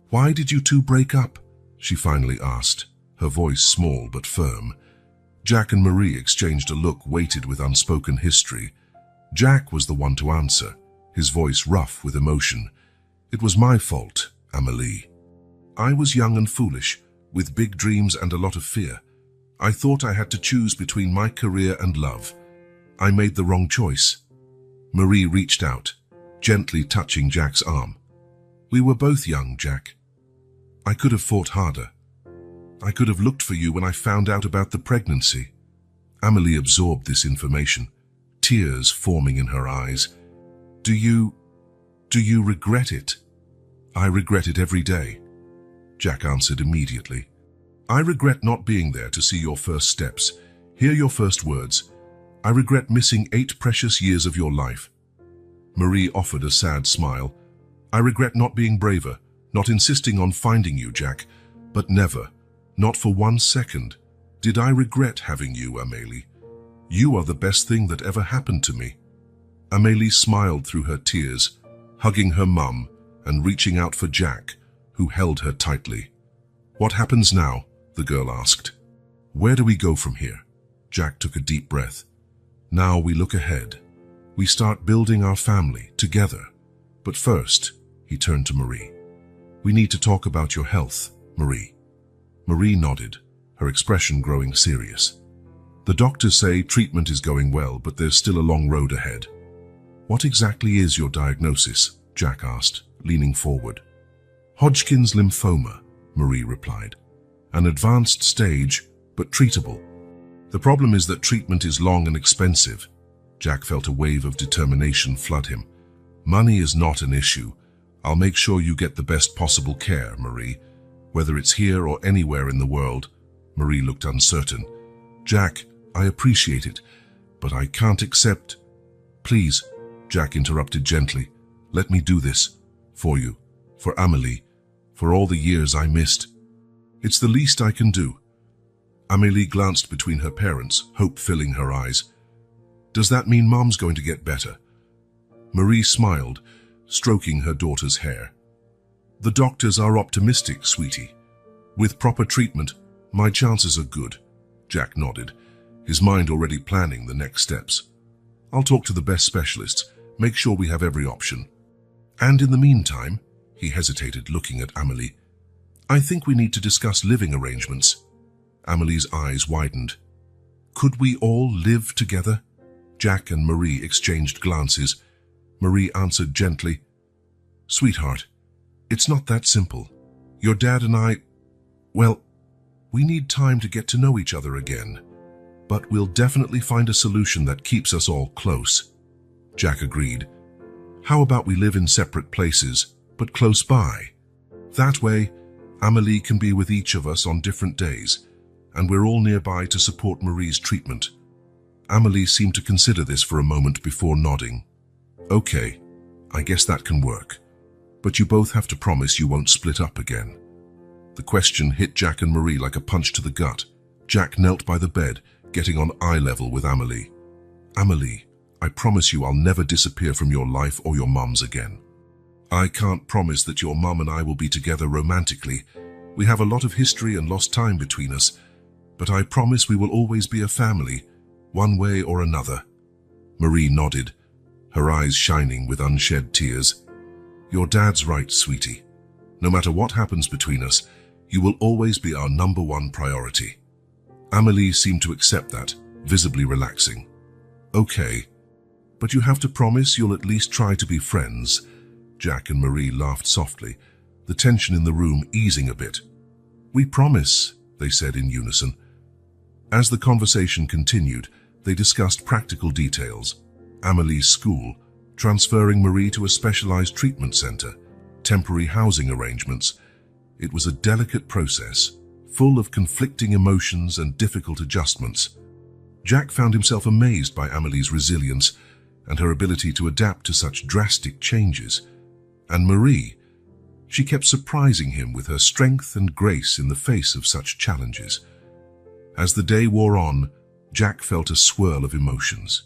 "Why did you two break up?" she finally asked, her voice small but firm. Jack and Marie exchanged a look weighted with unspoken history. Jack was the one to answer, his voice rough with emotion. "It was my fault, Amélie. I was young and foolish, with big dreams and a lot of fear. I thought I had to choose between my career and love. I made the wrong choice." Marie reached out, gently touching Jack's arm. "We were both young, Jack. I could have fought harder. I could have looked for you when I found out about the pregnancy." Amélie absorbed this information, tears forming in her eyes. Do you regret it?" "I regret it every day," Jack answered immediately. "I regret not being there to see your first steps, hear your first words. I regret missing 8 precious years of your life." Marie offered a sad smile. "I regret not being braver, not insisting on finding you, Jack, but never, not for 1 second, did I regret having you, Amélie. You are the best thing that ever happened to me." Amélie smiled through her tears, hugging her mum and reaching out for Jack, who held her tightly. "What happens now?" the girl asked. "Where do we go from here?" Jack took a deep breath. "Now we look ahead. We start building our family together. But first," he turned to Marie. "We need to talk about your health, Marie." Marie nodded, her expression growing serious. "The doctors say treatment is going well, but there's still a long road ahead." "What exactly is your diagnosis?" Jack asked, leaning forward. "Hodgkin's lymphoma," Marie replied. "An advanced stage, but treatable. The problem is that treatment is long and expensive." Jack felt a wave of determination flood him. "Money is not an issue. I'll make sure you get the best possible care, Marie. Whether it's here or anywhere in the world." Marie looked uncertain. "Jack, I appreciate it, but I can't accept—" "Please," Jack interrupted gently, "let me do this. For you, for Amélie, for all the years I missed. It's the least I can do." Amélie glanced between her parents, hope filling her eyes. "Does that mean Mom's going to get better?" Marie smiled, stroking her daughter's hair. "The doctors are optimistic, sweetie. With proper treatment, my chances are good." Jack nodded, his mind already planning the next steps. "I'll talk to the best specialists, make sure we have every option. And in the meantime," he hesitated, looking at Amélie, "I think we need to discuss living arrangements." Amélie's eyes widened. "Could we all live together?" Jack and Marie exchanged glances. Marie answered gently, "Sweetheart, it's not that simple. Your dad and I, well, we need time to get to know each other again. But we'll definitely find a solution that keeps us all close." Jack agreed. "How about we live in separate places, but close by? That way, Amélie can be with each of us on different days, and we're all nearby to support Marie's treatment." Amélie seemed to consider this for a moment before nodding. "Okay, I guess that can work. But you both have to promise you won't split up again." The question hit Jack and Marie like a punch to the gut. Jack knelt by the bed, getting on eye level with Amélie. "Amélie, I promise you I'll never disappear from your life or your mum's again. I can't promise that your mum and I will be together romantically. We have a lot of history and lost time between us. But I promise we will always be a family, one way or another." Marie nodded, her eyes shining with unshed tears. Your dad's right, sweetie. No matter what happens between us, you will always be our #1 priority. Amélie seemed to accept that, visibly relaxing. Okay, but you have to promise you'll at least try to be friends. Jack and Marie laughed softly, the tension in the room easing a bit. We promise, they said in unison. As the conversation continued, they discussed practical details. Amélie's school, transferring Marie to a specialized treatment center, temporary housing arrangements. It was a delicate process, full of conflicting emotions and difficult adjustments. Jack found himself amazed by Amélie's resilience and her ability to adapt to such drastic changes. And Marie, she kept surprising him with her strength and grace in the face of such challenges. As the day wore on, Jack felt a swirl of emotions.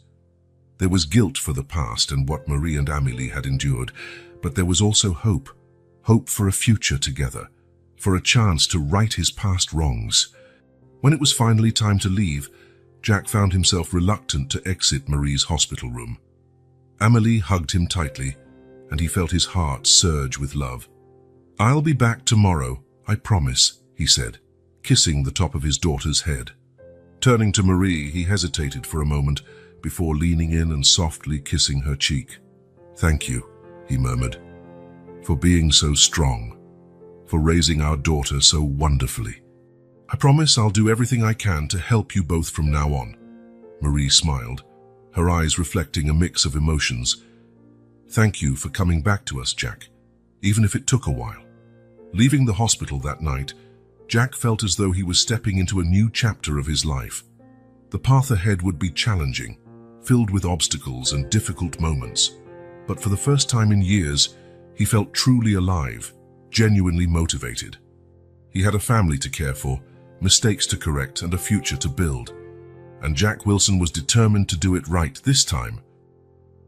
There was guilt for the past and what Marie and Amélie had endured, but there was also hope. Hope for a future together, for a chance to right his past wrongs. When it was finally time to leave, Jack found himself reluctant to exit Marie's hospital room. Amélie hugged him tightly, and he felt his heart surge with love. I'll be back tomorrow, I promise, he said, kissing the top of his daughter's head. Turning to Marie, he hesitated for a moment before leaning in and softly kissing her cheek. Thank you, he murmured, for being so strong, for raising our daughter so wonderfully. I promise I'll do everything I can to help you both from now on. Marie smiled, her eyes reflecting a mix of emotions. Thank you for coming back to us, Jack, even if it took a while. Leaving the hospital that night, Jack felt as though he was stepping into a new chapter of his life. The path ahead would be challenging, filled with obstacles and difficult moments. But for the first time in years, he felt truly alive, genuinely motivated. He had a family to care for, mistakes to correct, and a future to build. And Jack Wilson was determined to do it right this time.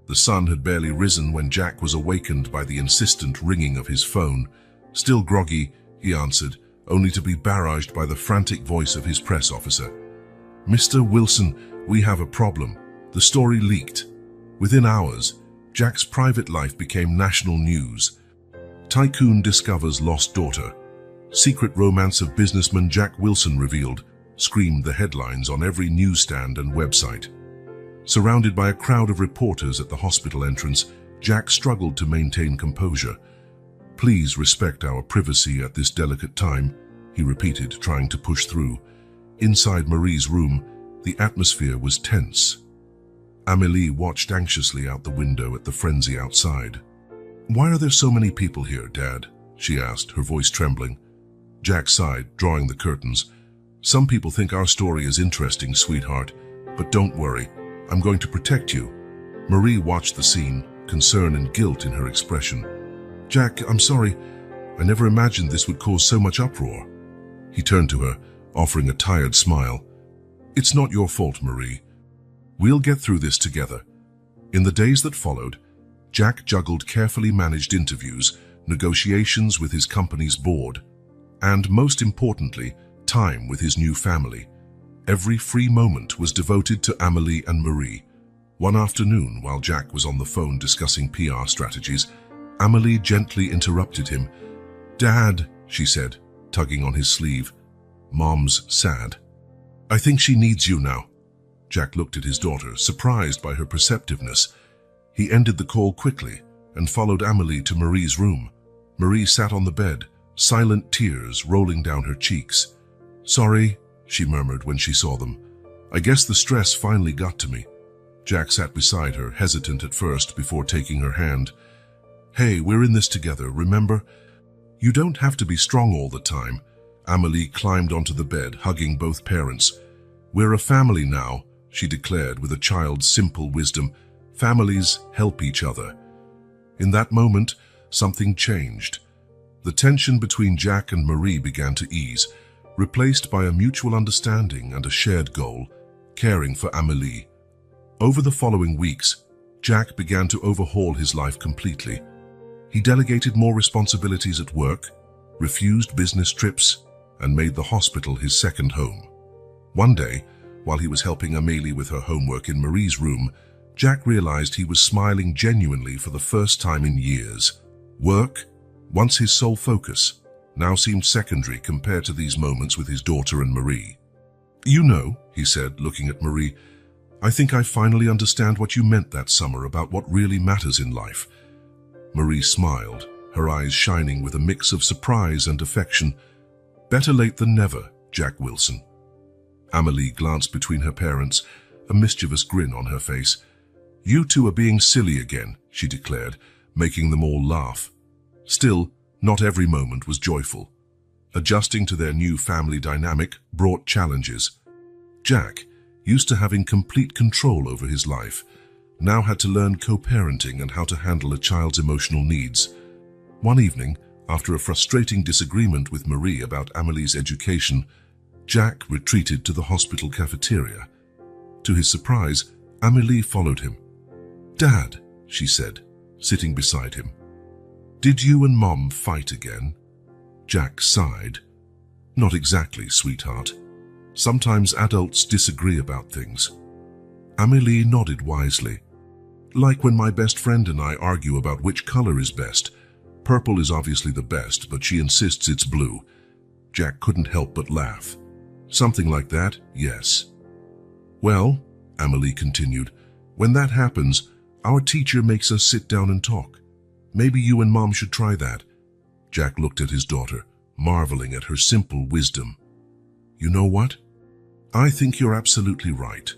The sun had barely risen when Jack was awakened by the insistent ringing of his phone. Still groggy, he answered, only to be barraged by the frantic voice of his press officer. Mr. Wilson, we have a problem. The story leaked. Within hours, Jack's private life became national news. Tycoon discovers lost daughter. Secret romance of businessman Jack Wilson revealed, screamed the headlines on every newsstand and website. Surrounded by a crowd of reporters at the hospital entrance, Jack struggled to maintain composure. Please respect our privacy at this delicate time, he repeated, trying to push through. Inside Marie's room, the atmosphere was tense. Amélie watched anxiously out the window at the frenzy outside. Why are there so many people here, Dad? She asked, her voice trembling. Jack sighed, drawing the curtains. Some people think our story is interesting, sweetheart, but don't worry, I'm going to protect you. Marie watched the scene, concern and guilt in her expression. Jack, I'm sorry. I never imagined this would cause so much uproar. He turned to her, offering a tired smile. It's not your fault, Marie. We'll get through this together. In the days that followed, Jack juggled carefully managed interviews, negotiations with his company's board, and most importantly, time with his new family. Every free moment was devoted to Amélie and Marie. One afternoon, while Jack was on the phone discussing PR strategies, Amélie gently interrupted him. Dad, she said, tugging on his sleeve. Mom's sad. I think she needs you now. Jack looked at his daughter, surprised by her perceptiveness. He ended the call quickly and followed Amélie to Marie's room. Marie sat on the bed, silent tears rolling down her cheeks. Sorry, she murmured when she saw them. I guess the stress finally got to me. Jack sat beside her, hesitant at first before taking her hand. Hey, we're in this together, remember? You don't have to be strong all the time. Amélie climbed onto the bed, hugging both parents. We're a family now, she declared with a child's simple wisdom. Families help each other. In that moment, something changed. The tension between Jack and Marie began to ease, replaced by a mutual understanding and a shared goal, caring for Amélie. Over the following weeks, Jack began to overhaul his life completely. He delegated more responsibilities at work, refused business trips, and made the hospital his second home. One day, while he was helping Amélie with her homework in Marie's room, Jack realized he was smiling genuinely for the first time in years. Work, once his sole focus, now seemed secondary compared to these moments with his daughter and Marie. "You know," he said, looking at Marie, "I think I finally understand what you meant that summer about what really matters in life." Marie smiled, her eyes shining with a mix of surprise and affection. "Better late than never, Jack Wilson." Amelie glanced between her parents, a mischievous grin on her face. "You two are being silly again," she declared, making them all laugh. Still, not every moment was joyful. Adjusting to their new family dynamic brought challenges. Jack, used to having complete control over his life, now had to learn co-parenting and how to handle a child's emotional needs. One evening, after a frustrating disagreement with Marie about Amelie's education, Jack retreated to the hospital cafeteria. To his surprise, Amelie followed him. "Dad," she said, sitting beside him, "did you and Mom fight again?" Jack sighed. "Not exactly, sweetheart. Sometimes adults disagree about things." Amelie nodded wisely. "Like when my best friend and I argue about which color is best. Purple is obviously the best, but she insists it's blue." Jack couldn't help but laugh. "Something like that, yes." "Well," Amelie continued, "when that happens, our teacher makes us sit down and talk. Maybe you and Mom should try that." Jack looked at his daughter, marveling at her simple wisdom. "You know what? I think you're absolutely right."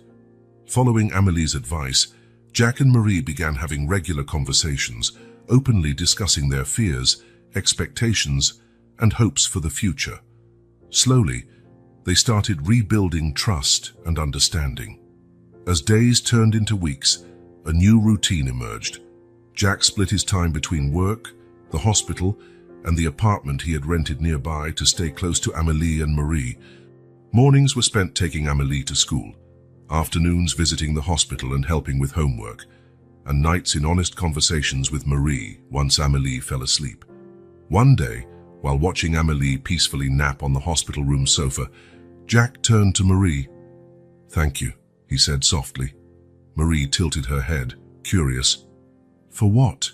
Following Amelie's advice, Jack and Marie began having regular conversations, openly discussing their fears, expectations, and hopes for the future. Slowly, they started rebuilding trust and understanding. As days turned into weeks, a new routine emerged. Jack split his time between work, the hospital, and the apartment he had rented nearby to stay close to Amelie and Marie. Mornings were spent taking Amelie to school, afternoons visiting the hospital and helping with homework, and nights in honest conversations with Marie once Amelie fell asleep. One day, while watching Amelie peacefully nap on the hospital room sofa, Jack turned to Marie. "Thank you," he said softly. Marie tilted her head, curious. "For what?"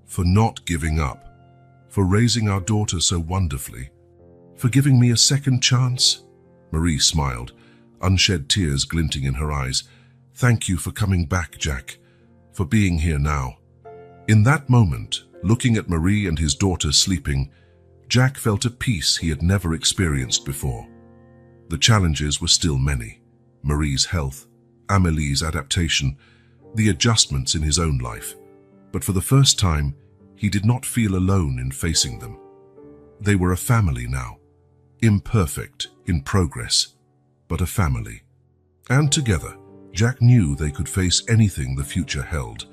"For not giving up. For raising our daughter so wonderfully. For giving me a second chance." Marie smiled, unshed tears glinting in her eyes. "Thank you for coming back, Jack. For being here now." In that moment, looking at Marie and his daughter sleeping, Jack felt a peace he had never experienced before. The challenges were still many. Marie's health, Amelie's adaptation, the adjustments in his own life. But for the first time, he did not feel alone in facing them. They were a family now. Imperfect, in progress, but a family. And together, Jack knew they could face anything the future held.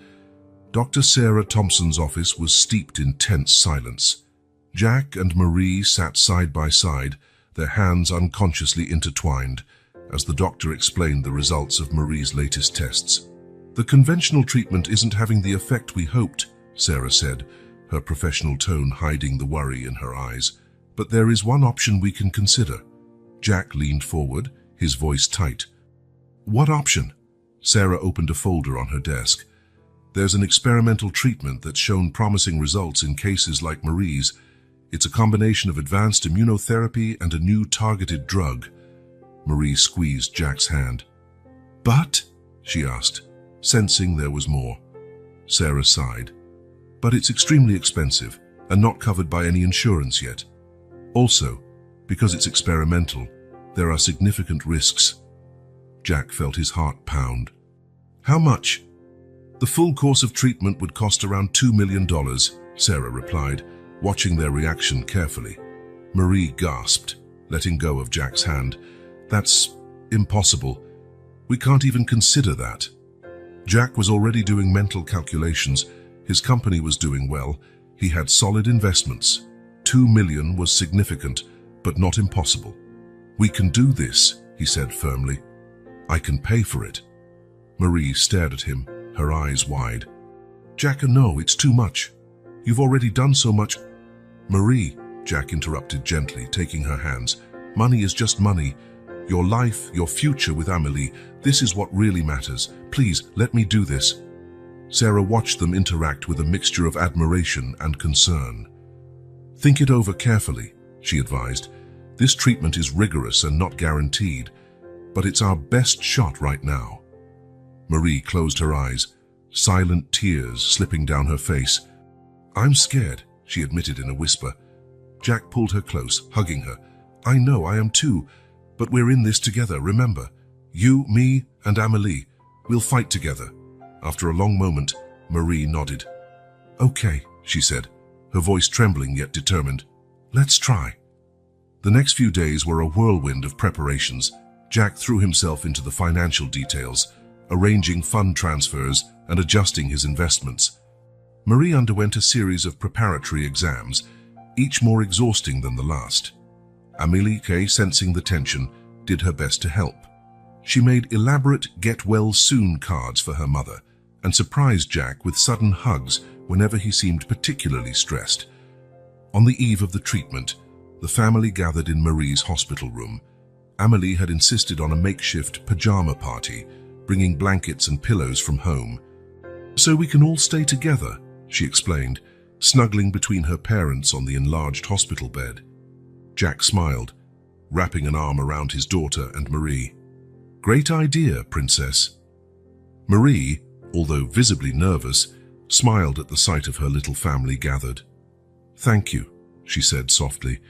Dr. Sarah Thompson's office was steeped in tense silence. Jack and Marie sat side by side, their hands unconsciously intertwined, as the doctor explained the results of Marie's latest tests. "The conventional treatment isn't having the effect we hoped," Sarah said, her professional tone hiding the worry in her eyes. "But there is one option we can consider." Jack leaned forward, his voice tight. "What option?" Sarah opened a folder on her desk. "There's an experimental treatment that's shown promising results in cases like Marie's. It's a combination of advanced immunotherapy and a new targeted drug." Marie squeezed Jack's hand. "But?" she asked, sensing there was more. Sarah sighed. "But it's extremely expensive and not covered by any insurance yet. Also, because it's experimental, there are significant risks." Jack felt his heart pound. "How much?" "The full course of treatment would cost around $2 million, Sarah replied, watching their reaction carefully. Marie gasped, letting go of Jack's hand. "That's impossible. We can't even consider that." Jack was already doing mental calculations. His company was doing well. He had solid investments. $2 million was significant, but not impossible. "We can do this," he said firmly. "I can pay for it." Marie stared at him, her eyes wide. "Jack, no, it's too much. You've already done so much." "Marie," Jack interrupted gently, taking her hands, "money is just money. Your life, your future with Amélie, this is what really matters. Please, let me do this." Sarah watched them interact with a mixture of admiration and concern. "Think it over carefully," she advised. "This treatment is rigorous and not guaranteed, but it's our best shot right now." Marie closed her eyes, silent tears slipping down her face. "I'm scared," she admitted in a whisper. Jack pulled her close, hugging her. "I know, I am too, but we're in this together, remember? You, me, and Amélie. We'll fight together." After a long moment, Marie nodded. "Okay," she said, her voice trembling yet determined. "Let's try." The next few days were a whirlwind of preparations. Jack threw himself into the financial details, arranging fund transfers and adjusting his investments. Marie underwent a series of preparatory exams, each more exhausting than the last. Amélie, sensing the tension, did her best to help. She made elaborate get-well-soon cards for her mother and surprised Jack with sudden hugs whenever he seemed particularly stressed. On the eve of the treatment, the family gathered in Marie's hospital room. Amélie had insisted on a makeshift pajama party, bringing blankets and pillows from home. "So we can all stay together," she explained, snuggling between her parents on the enlarged hospital bed. Jack smiled, wrapping an arm around his daughter and Marie. "Great idea, Princess." Marie, although visibly nervous, smiled at the sight of her little family gathered. "Thank you," she said softly,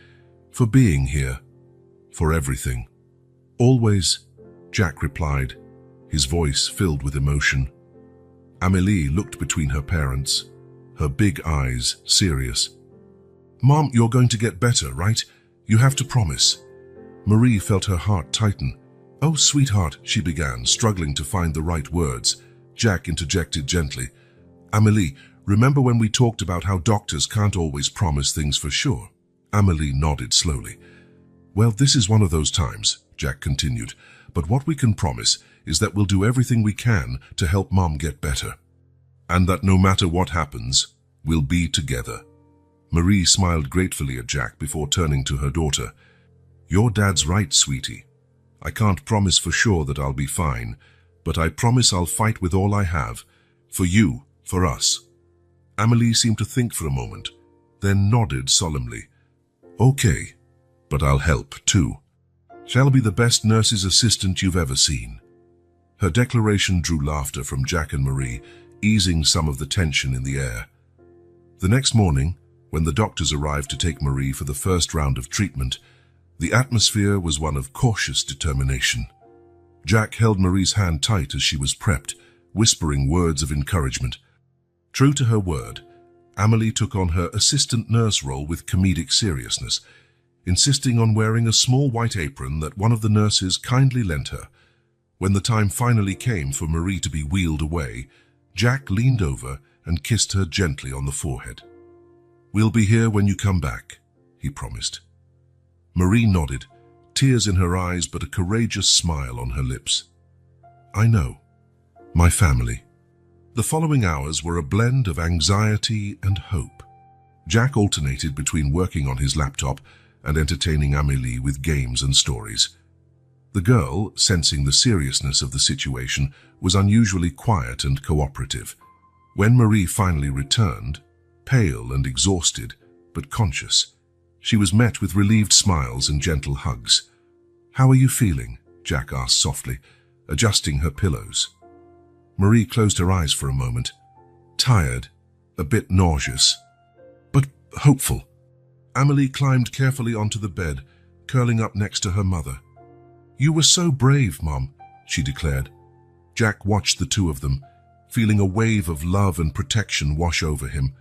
"for being here, for everything." "Always," Jack replied, his voice filled with emotion. Amélie looked between her parents, her big eyes serious. "Mom, you're going to get better, right? You have to promise." Marie felt her heart tighten. "Oh, sweetheart," she began, struggling to find the right words. Jack interjected gently. "Amélie, remember when we talked about how doctors can't always promise things for sure?" Amélie nodded slowly. "Well, this is one of those times," Jack continued, "but what we can promise is that we'll do everything we can to help Mom get better. And that no matter what happens, we'll be together." Marie smiled gratefully at Jack before turning to her daughter. "Your dad's right, sweetie. I can't promise for sure that I'll be fine, but I promise I'll fight with all I have. For you, for us." Amélie seemed to think for a moment, then nodded solemnly. "Okay, but I'll help too. Shall be the best nurse's assistant you've ever seen." Her declaration drew laughter from Jack and Marie, easing some of the tension in the air. The next morning, when the doctors arrived to take Marie for the first round of treatment, the atmosphere was one of cautious determination. Jack held Marie's hand tight as she was prepped, whispering words of encouragement. True to her word, Amélie took on her assistant nurse role with comedic seriousness, insisting on wearing a small white apron that one of the nurses kindly lent her. When the time finally came for Marie to be wheeled away, Jack leaned over and kissed her gently on the forehead. "We'll be here when you come back," he promised. Marie nodded, tears in her eyes but a courageous smile on her lips. "I know. My family." The following hours were a blend of anxiety and hope. Jack alternated between working on his laptop and entertaining Amélie with games and stories. The girl, sensing the seriousness of the situation, was unusually quiet and cooperative. When Marie finally returned, pale and exhausted, but conscious, she was met with relieved smiles and gentle hugs. "How are you feeling?" Jack asked softly, adjusting her pillows. Marie closed her eyes for a moment, tired, a bit nauseous, but hopeful. Amélie climbed carefully onto the bed, curling up next to her mother. "You were so brave, Mom," she declared. Jack watched the two of them, feeling a wave of love and protection wash over him.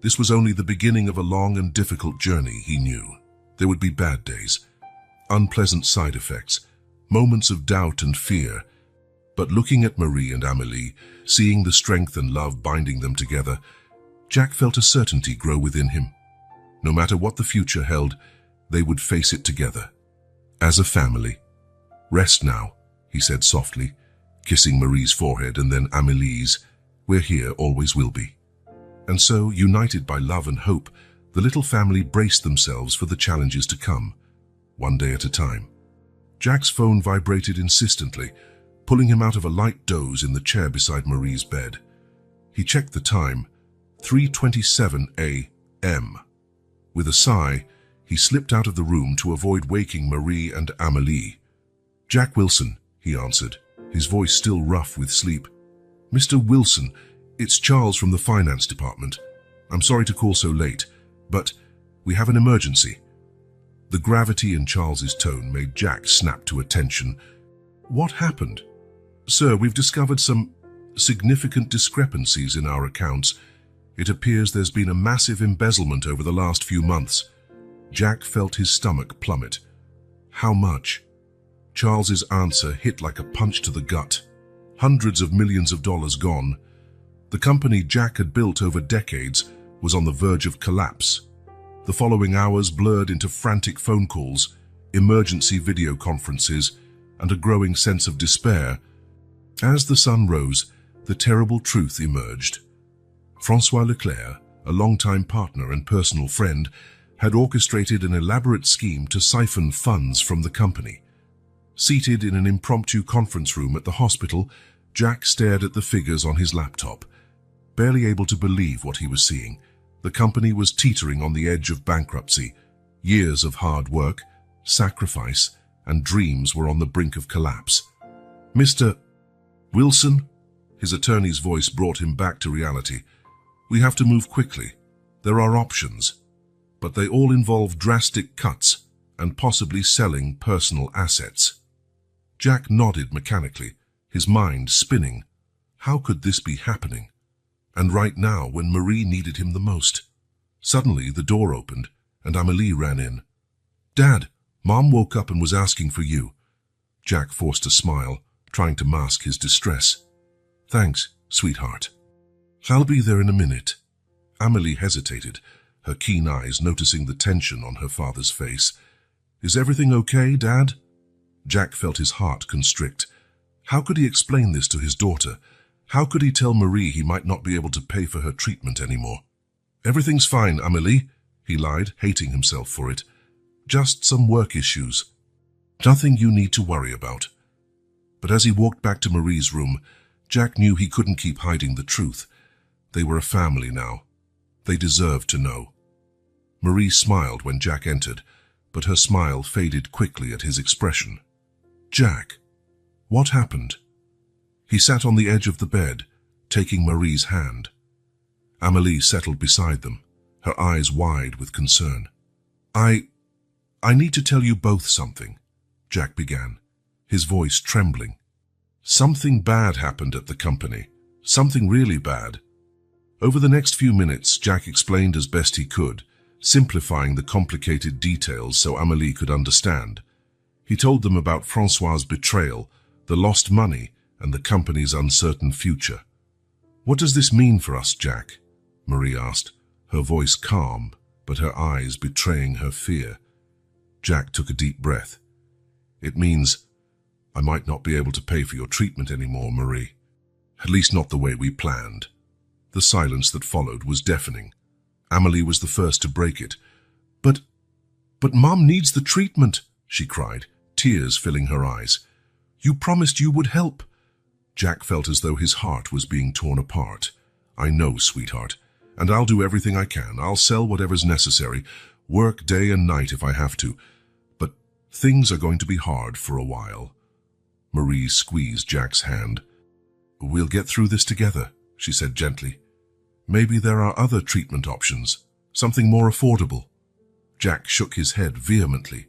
This was only the beginning of a long and difficult journey, he knew. There would be bad days, unpleasant side effects, moments of doubt and fear. But looking at Marie and Amélie, seeing the strength and love binding them together, Jack felt a certainty grow within him. No matter what the future held, they would face it together, as a family. "Rest now," he said softly, kissing Marie's forehead and then Amélie's. "We're here, always will be." And so, united by love and hope, the little family braced themselves for the challenges to come, one day at a time. Jack's phone vibrated insistently, pulling him out of a light doze in the chair beside Marie's bed. He checked the time, 3:27 a.m. With a sigh, he slipped out of the room to avoid waking Marie and Amélie. "Jack Wilson," he answered, his voice still rough with sleep. "Mr. Wilson, it's Charles from the finance department. I'm sorry to call so late, but we have an emergency." The gravity in Charles's tone made Jack snap to attention. "What happened?" "Sir, we've discovered some significant discrepancies in our accounts. It appears there's been a massive embezzlement over the last few months." Jack felt his stomach plummet. "How much?" Charles's answer hit like a punch to the gut. Hundreds of millions of dollars gone. The company Jack had built over decades was on the verge of collapse. The following hours blurred into frantic phone calls, emergency video conferences, and a growing sense of despair. As the sun rose, the terrible truth emerged. François Leclerc, a longtime partner and personal friend, had orchestrated an elaborate scheme to siphon funds from the company. Seated in an impromptu conference room at the hospital, Jack stared at the figures on his laptop, barely able to believe what he was seeing. The company was teetering on the edge of bankruptcy. Years of hard work, sacrifice, and dreams were on the brink of collapse. "Mr. Wilson?" His attorney's voice brought him back to reality. "We have to move quickly. There are options, but they all involve drastic cuts and possibly selling personal assets." Jack nodded mechanically, his mind spinning. How could this be happening? And right now, when Marie needed him the most. Suddenly, the door opened, and Amélie ran in. "Dad, Mom woke up and was asking for you." Jack forced a smile, trying to mask his distress. "Thanks, sweetheart. I'll be there in a minute." Amélie hesitated, her keen eyes noticing the tension on her father's face. "Is everything okay, Dad?" Jack felt his heart constrict. How could he explain this to his daughter? How could he tell Marie he might not be able to pay for her treatment anymore? "Everything's fine, Amélie," he lied, hating himself for it. "Just some work issues. Nothing you need to worry about." But as he walked back to Marie's room, Jack knew he couldn't keep hiding the truth. They were a family now. They deserved to know. Marie smiled when Jack entered, but her smile faded quickly at his expression. "Jack, what happened?" He sat on the edge of the bed, taking Marie's hand. Amélie settled beside them, her eyes wide with concern. I need to tell you both something," Jack began, his voice trembling. "Something bad happened at the company. Something really bad." Over the next few minutes, Jack explained as best he could, simplifying the complicated details so Amélie could understand. He told them about François' betrayal, the lost money, and the company's uncertain future. "What does this mean for us, Jack?" Marie asked, her voice calm, but her eyes betraying her fear. Jack took a deep breath. "It means I might not be able to pay for your treatment anymore, Marie. At least not the way we planned." The silence that followed was deafening. Amélie was the first to break it. But Mom needs the treatment," she cried, tears filling her eyes. "You promised you would help." Jack felt as though his heart was being torn apart. "I know, sweetheart, and I'll do everything I can. I'll sell whatever's necessary, work day and night if I have to. But things are going to be hard for a while." Marie squeezed Jack's hand. "We'll get through this together," she said gently. "Maybe there are other treatment options, something more affordable." Jack shook his head vehemently.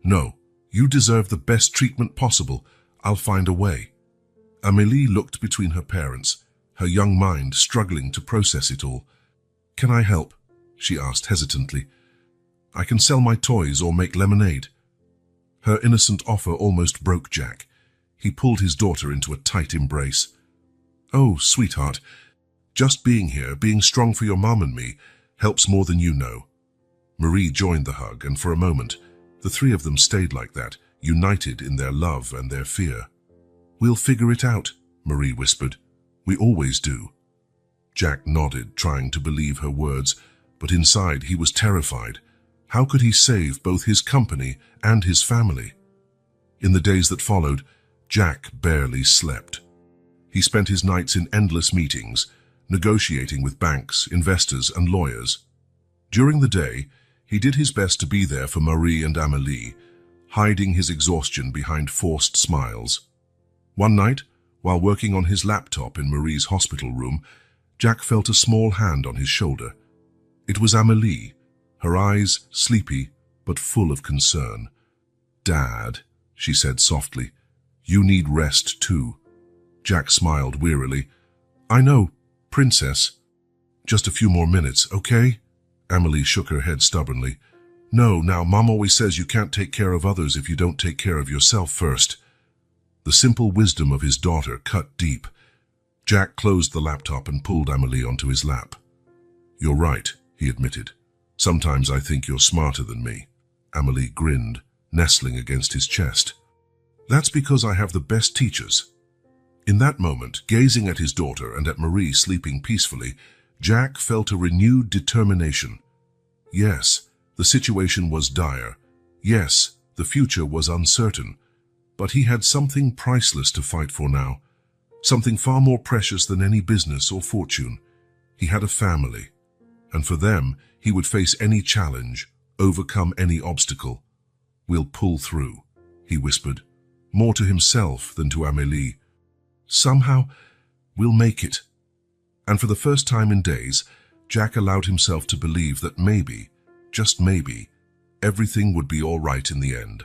"No, you deserve the best treatment possible. I'll find a way." Amélie looked between her parents, her young mind struggling to process it all. "Can I help?" she asked hesitantly. "I can sell my toys or make lemonade." Her innocent offer almost broke Jack. He pulled his daughter into a tight embrace. "Oh, sweetheart, just being here, being strong for your mom and me, helps more than you know." Marie joined the hug, and for a moment, the three of them stayed like that, united in their love and their fear. "We'll figure it out," Marie whispered. "We always do." Jack nodded, trying to believe her words, but inside he was terrified. How could he save both his company and his family? In the days that followed, Jack barely slept. He spent his nights in endless meetings, negotiating with banks, investors, and lawyers. During the day, he did his best to be there for Marie and Amélie, hiding his exhaustion behind forced smiles. One night, while working on his laptop in Marie's hospital room, Jack felt a small hand on his shoulder. It was Amélie, her eyes sleepy but full of concern. "Dad," she said softly, "you need rest too." Jack smiled wearily. "I know, Princess. Just a few more minutes, okay?" Amélie shook her head stubbornly. "No, now Mom always says you can't take care of others if you don't take care of yourself first." The simple wisdom of his daughter cut deep. Jack closed the laptop and pulled Amélie onto his lap. "You're right," he admitted. "Sometimes I think you're smarter than me." Amélie grinned, nestling against his chest. "That's because I have the best teachers." In that moment, gazing at his daughter and at Marie sleeping peacefully, Jack felt a renewed determination. Yes, the situation was dire. Yes, the future was uncertain. But he had something priceless to fight for now. Something far more precious than any business or fortune. He had a family. And for them, he would face any challenge, overcome any obstacle. "We'll pull through," he whispered, more to himself than to Amélie. "Somehow, we'll make it." And for the first time in days, Jack allowed himself to believe that maybe, just maybe, everything would be all right in the end.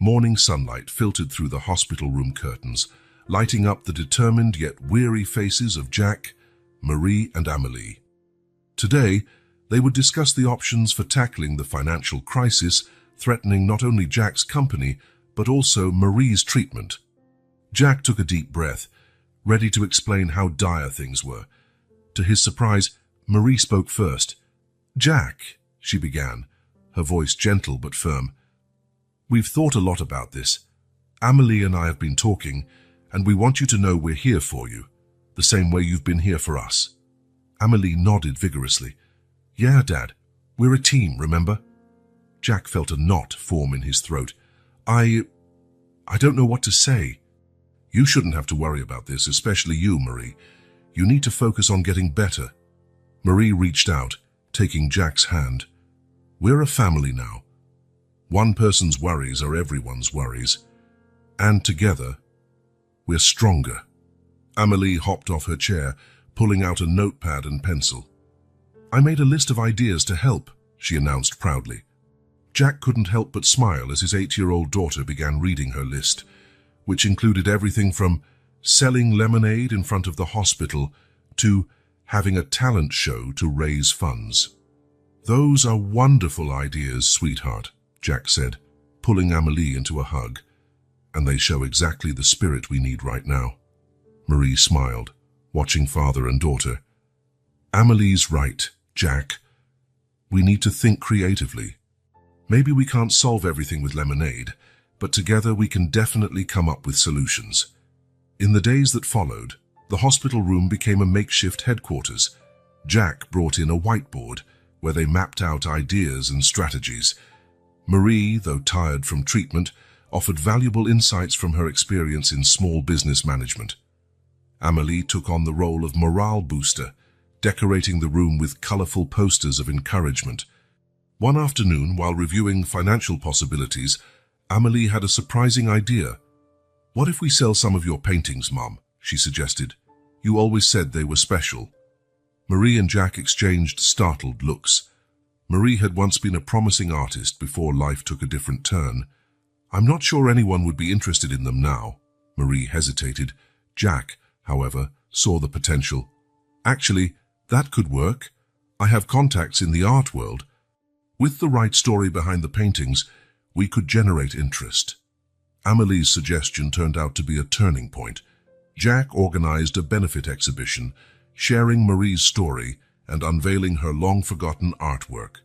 Morning sunlight filtered through the hospital room curtains, lighting up the determined yet weary faces of Jack, Marie, and Amélie. Today, they would discuss the options for tackling the financial crisis threatening not only Jack's company, but also Marie's treatment. Jack took a deep breath, ready to explain how dire things were. To his surprise, Marie spoke first. "Jack," she began, her voice gentle but firm, "we've thought a lot about this. Amélie and I have been talking, and we want you to know we're here for you, the same way you've been here for us." Amélie nodded vigorously. "Yeah, Dad, we're a team, remember?" Jack felt a knot form in his throat. I don't know what to say." "You shouldn't have to worry about this, especially you, Marie. You need to focus on getting better." Marie reached out, taking Jack's hand. "We're a family now. One person's worries are everyone's worries. And together, we're stronger." Amélie hopped off her chair, pulling out a notepad and pencil. "I made a list of ideas to help," she announced proudly. Jack couldn't help but smile as his 8-year-old daughter began reading her list, which included everything from selling lemonade in front of the hospital to having a talent show to raise funds. "Those are wonderful ideas, sweetheart," Jack said, pulling Amélie into a hug. "And they show exactly the spirit we need right now." Marie smiled, watching father and daughter. "Amélie's right, Jack. We need to think creatively. Maybe we can't solve everything with lemonade, but together we can definitely come up with solutions." In the days that followed, the hospital room became a makeshift headquarters. Jack brought in a whiteboard where they mapped out ideas and strategies. Marie, though tired from treatment, offered valuable insights from her experience in small business management. Amélie took on the role of morale booster, decorating the room with colorful posters of encouragement. One afternoon, while reviewing financial possibilities, Amélie had a surprising idea. "What if we sell some of your paintings, Mom?" she suggested. "You always said they were special." Marie and Jack exchanged startled looks. Marie had once been a promising artist before life took a different turn. "I'm not sure anyone would be interested in them now." Marie hesitated. Jack, however, saw the potential. "Actually, that could work. I have contacts in the art world. With the right story behind the paintings, we could generate interest." Amélie's suggestion turned out to be a turning point. Jack organized a benefit exhibition, sharing Marie's story and unveiling her long-forgotten artwork.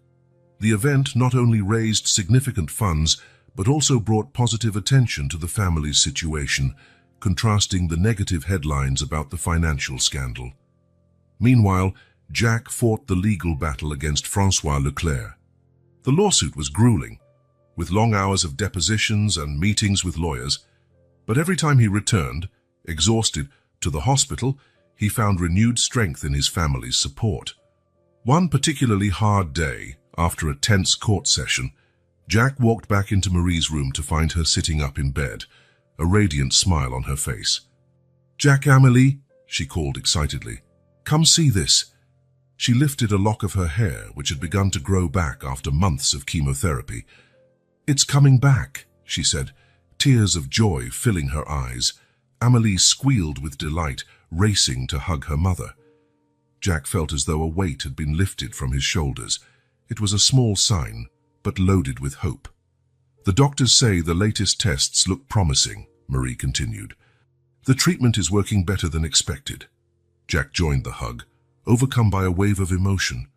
The event not only raised significant funds, but also brought positive attention to the family's situation, contrasting the negative headlines about the financial scandal. Meanwhile, Jack fought the legal battle against François Leclerc. The lawsuit was grueling. with long hours of depositions and meetings with lawyers. But every time he returned, exhausted, to the hospital, he found renewed strength in his family's support. One particularly hard day, after a tense court session, Jack walked back into Marie's room to find her sitting up in bed, a radiant smile on her face. "Jack, Amélie," she called excitedly. "Come see this." She lifted a lock of her hair, which had begun to grow back after months of chemotherapy. "It's coming back," she said, tears of joy filling her eyes. Amélie squealed with delight, racing to hug her mother. Jack felt as though a weight had been lifted from his shoulders. It was a small sign, but loaded with hope. "The doctors say the latest tests look promising," Marie continued. "The treatment is working better than expected." Jack joined the hug, overcome by a wave of emotion.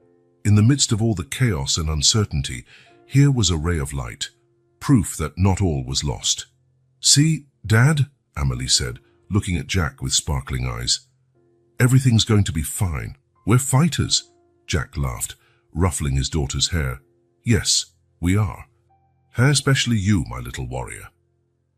In the midst of all the chaos and uncertainty, here was a ray of light, proof that not all was lost. "See, Dad," Amélie said, looking at Jack with sparkling eyes. "Everything's going to be fine. We're fighters." Jack laughed, ruffling his daughter's hair. "Yes, we are. Especially you, my little warrior."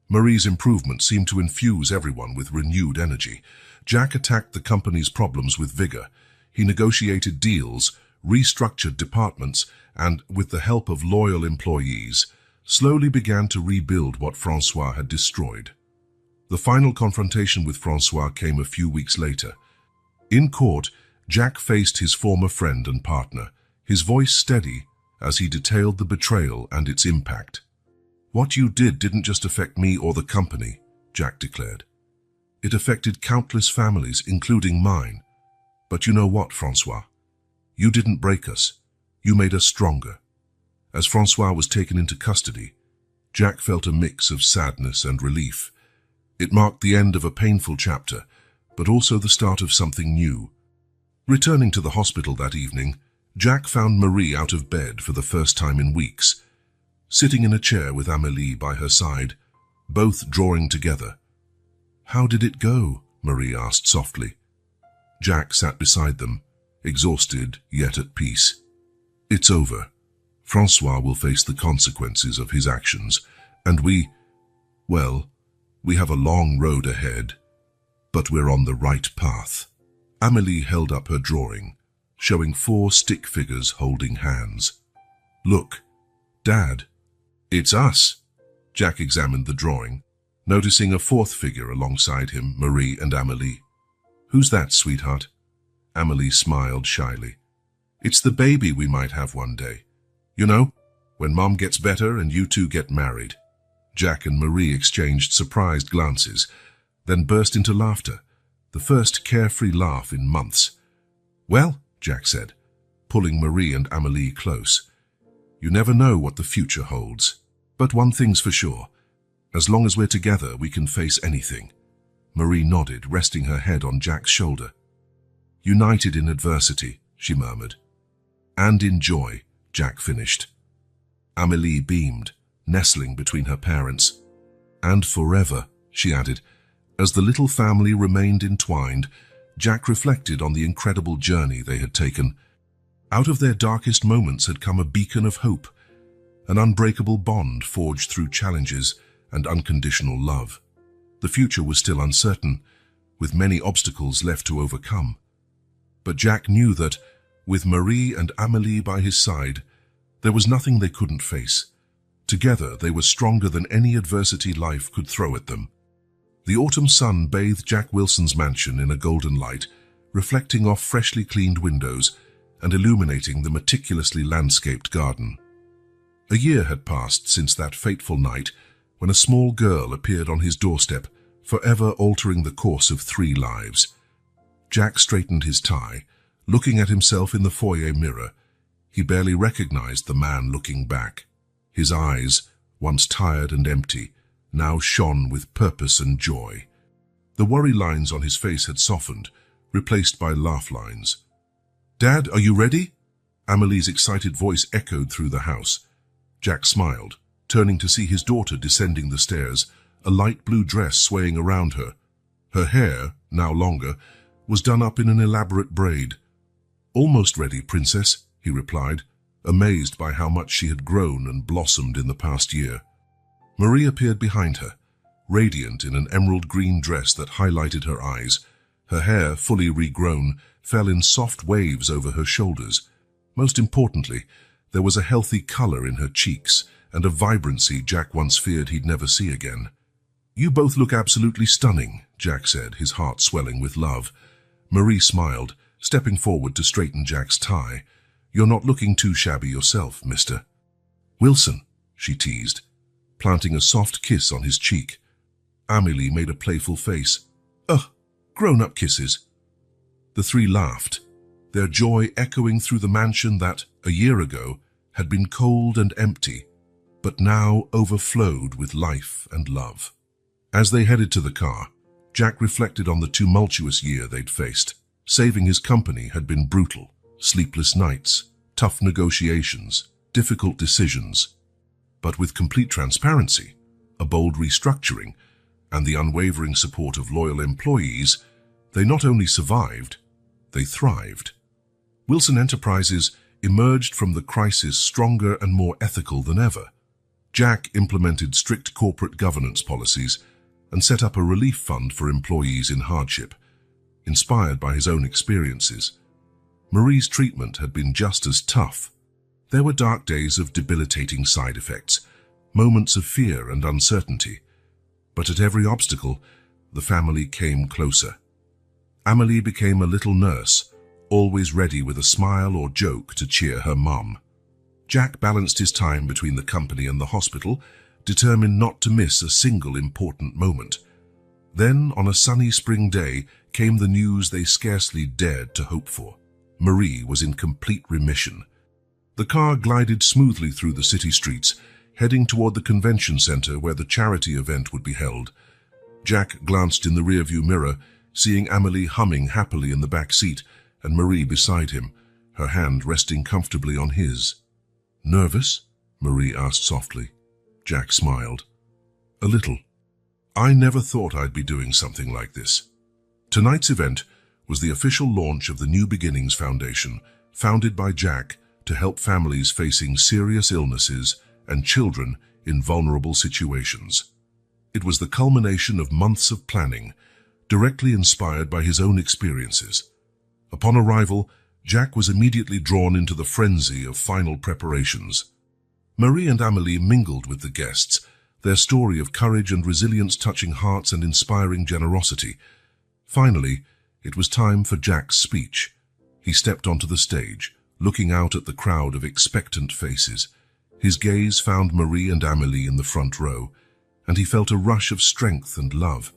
Marie's improvement seemed to infuse everyone with renewed energy. Jack attacked the company's problems with vigor. He negotiated deals, restructured departments, and, with the help of loyal employees, slowly began to rebuild what François had destroyed. The final confrontation with François came a few weeks later. In court, Jack faced his former friend and partner, his voice steady as he detailed the betrayal and its impact. "What you did didn't just affect me or the company," Jack declared. "It affected countless families, including mine. But you know what, François? You didn't break us. You made us stronger." As François was taken into custody, Jack felt a mix of sadness and relief. It marked the end of a painful chapter, but also the start of something new. Returning to the hospital that evening, Jack found Marie out of bed for the first time in weeks, sitting in a chair with Amélie by her side, both drawing together. "How did it go?" Marie asked softly. Jack sat beside them, exhausted yet at peace. "It's over. François will face the consequences of his actions, and we have a long road ahead, but we're on the right path." Amélie held up her drawing, showing 4 stick figures holding hands. "Look, Dad, it's us." Jack examined the drawing, noticing a 4th figure alongside him, Marie and Amélie. "Who's that, sweetheart?" Amélie smiled shyly. "It's the baby we might have one day. You know, when Mom gets better and you two get married." Jack and Marie exchanged surprised glances, then burst into laughter, the first carefree laugh in months. "Well," Jack said, pulling Marie and Amélie close, "you never know what the future holds. But one thing's for sure. As long as we're together, we can face anything." Marie nodded, resting her head on Jack's shoulder. "United in adversity," she murmured. "And in joy," Jack finished. Amélie beamed, nestling between her parents. "And forever," she added. As the little family remained entwined, Jack reflected on the incredible journey they had taken. Out of their darkest moments had come a beacon of hope, an unbreakable bond forged through challenges and unconditional love. The future was still uncertain, with many obstacles left to overcome. But Jack knew that, with Marie and Amélie by his side, there was nothing they couldn't face. Together, they were stronger than any adversity life could throw at them. The autumn sun bathed Jack Wilson's mansion in a golden light, reflecting off freshly cleaned windows and illuminating the meticulously landscaped garden. A year had passed since that fateful night when a small girl appeared on his doorstep, forever altering the course of 3 lives. Jack straightened his tie, looking at himself in the foyer mirror. He barely recognized the man looking back. His eyes, once tired and empty, now shone with purpose and joy. The worry lines on his face had softened, replaced by laugh lines. "Dad, are you ready?" Amelie's excited voice echoed through the house. Jack smiled, turning to see his daughter descending the stairs, a light blue dress swaying around her. Her hair, now longer, was done up in an elaborate braid. "Almost ready, Princess," he replied, amazed by how much she had grown and blossomed in the past year. Marie appeared behind her, radiant in an emerald green dress that highlighted her eyes. Her hair, fully regrown, fell in soft waves over her shoulders. Most importantly, there was a healthy color in her cheeks and a vibrancy Jack once feared he'd never see again. "You both look absolutely stunning," Jack said, his heart swelling with love. Marie smiled, stepping forward to straighten Jack's tie. "You're not looking too shabby yourself, mister." "Wilson," she teased, planting a soft kiss on his cheek. Amélie made a playful face. "Ugh, grown-up kisses." The three laughed, their joy echoing through the mansion that, a year ago, had been cold and empty, but now overflowed with life and love. As they headed to the car, Jack reflected on the tumultuous year they'd faced. Saving his company had been brutal. Sleepless nights, tough negotiations, difficult decisions. But with complete transparency, a bold restructuring, and the unwavering support of loyal employees, they not only survived, they thrived. Wilson Enterprises emerged from the crisis stronger and more ethical than ever. Jack implemented strict corporate governance policies and set up a relief fund for employees in hardship, inspired by his own experiences. Marie's treatment had been just as tough. There were dark days of debilitating side effects, moments of fear and uncertainty. But at every obstacle, the family came closer. Amélie became a little nurse, always ready with a smile or joke to cheer her mum. Jack balanced his time between the company and the hospital, determined not to miss a single important moment. Then, on a sunny spring day, came the news they scarcely dared to hope for. Marie was in complete remission. The car glided smoothly through the city streets, heading toward the convention center where the charity event would be held. Jack glanced in the rearview mirror, seeing Amélie humming happily in the back seat and Marie beside him, her hand resting comfortably on his. "Nervous?" Marie asked softly. Jack smiled. "A little. I never thought I'd be doing something like this." Tonight's event was the official launch of the New Beginnings Foundation, founded by Jack to help families facing serious illnesses and children in vulnerable situations. It was the culmination of months of planning, directly inspired by his own experiences. Upon arrival, Jack was immediately drawn into the frenzy of final preparations. Marie and Amélie mingled with the guests, their story of courage and resilience touching hearts and inspiring generosity. Finally, it was time for Jack's speech. He stepped onto the stage, looking out at the crowd of expectant faces. His gaze found Marie and Amélie in the front row, and he felt a rush of strength and love.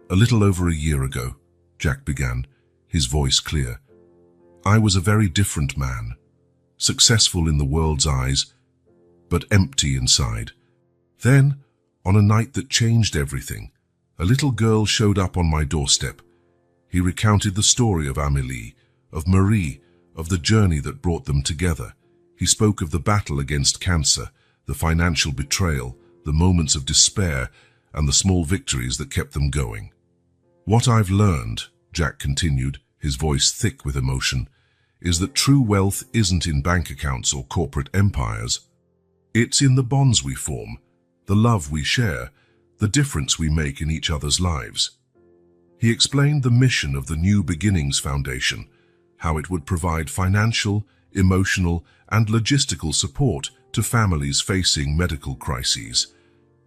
"A little over a year ago," Jack began, his voice clear, "I was a very different man, successful in the world's eyes, but empty inside. Then, on a night that changed everything, a little girl showed up on my doorstep." He recounted the story of Amélie, of Marie, of the journey that brought them together. He spoke of the battle against cancer, the financial betrayal, the moments of despair, and the small victories that kept them going. "What I've learned," Jack continued, his voice thick with emotion, "is that true wealth isn't in bank accounts or corporate empires. It's in the bonds we form, the love we share, the difference we make in each other's lives." He explained the mission of the New Beginnings Foundation, how it would provide financial, emotional, and logistical support to families facing medical crises.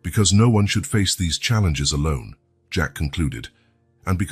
Because no one should face these challenges alone, Jack concluded, and because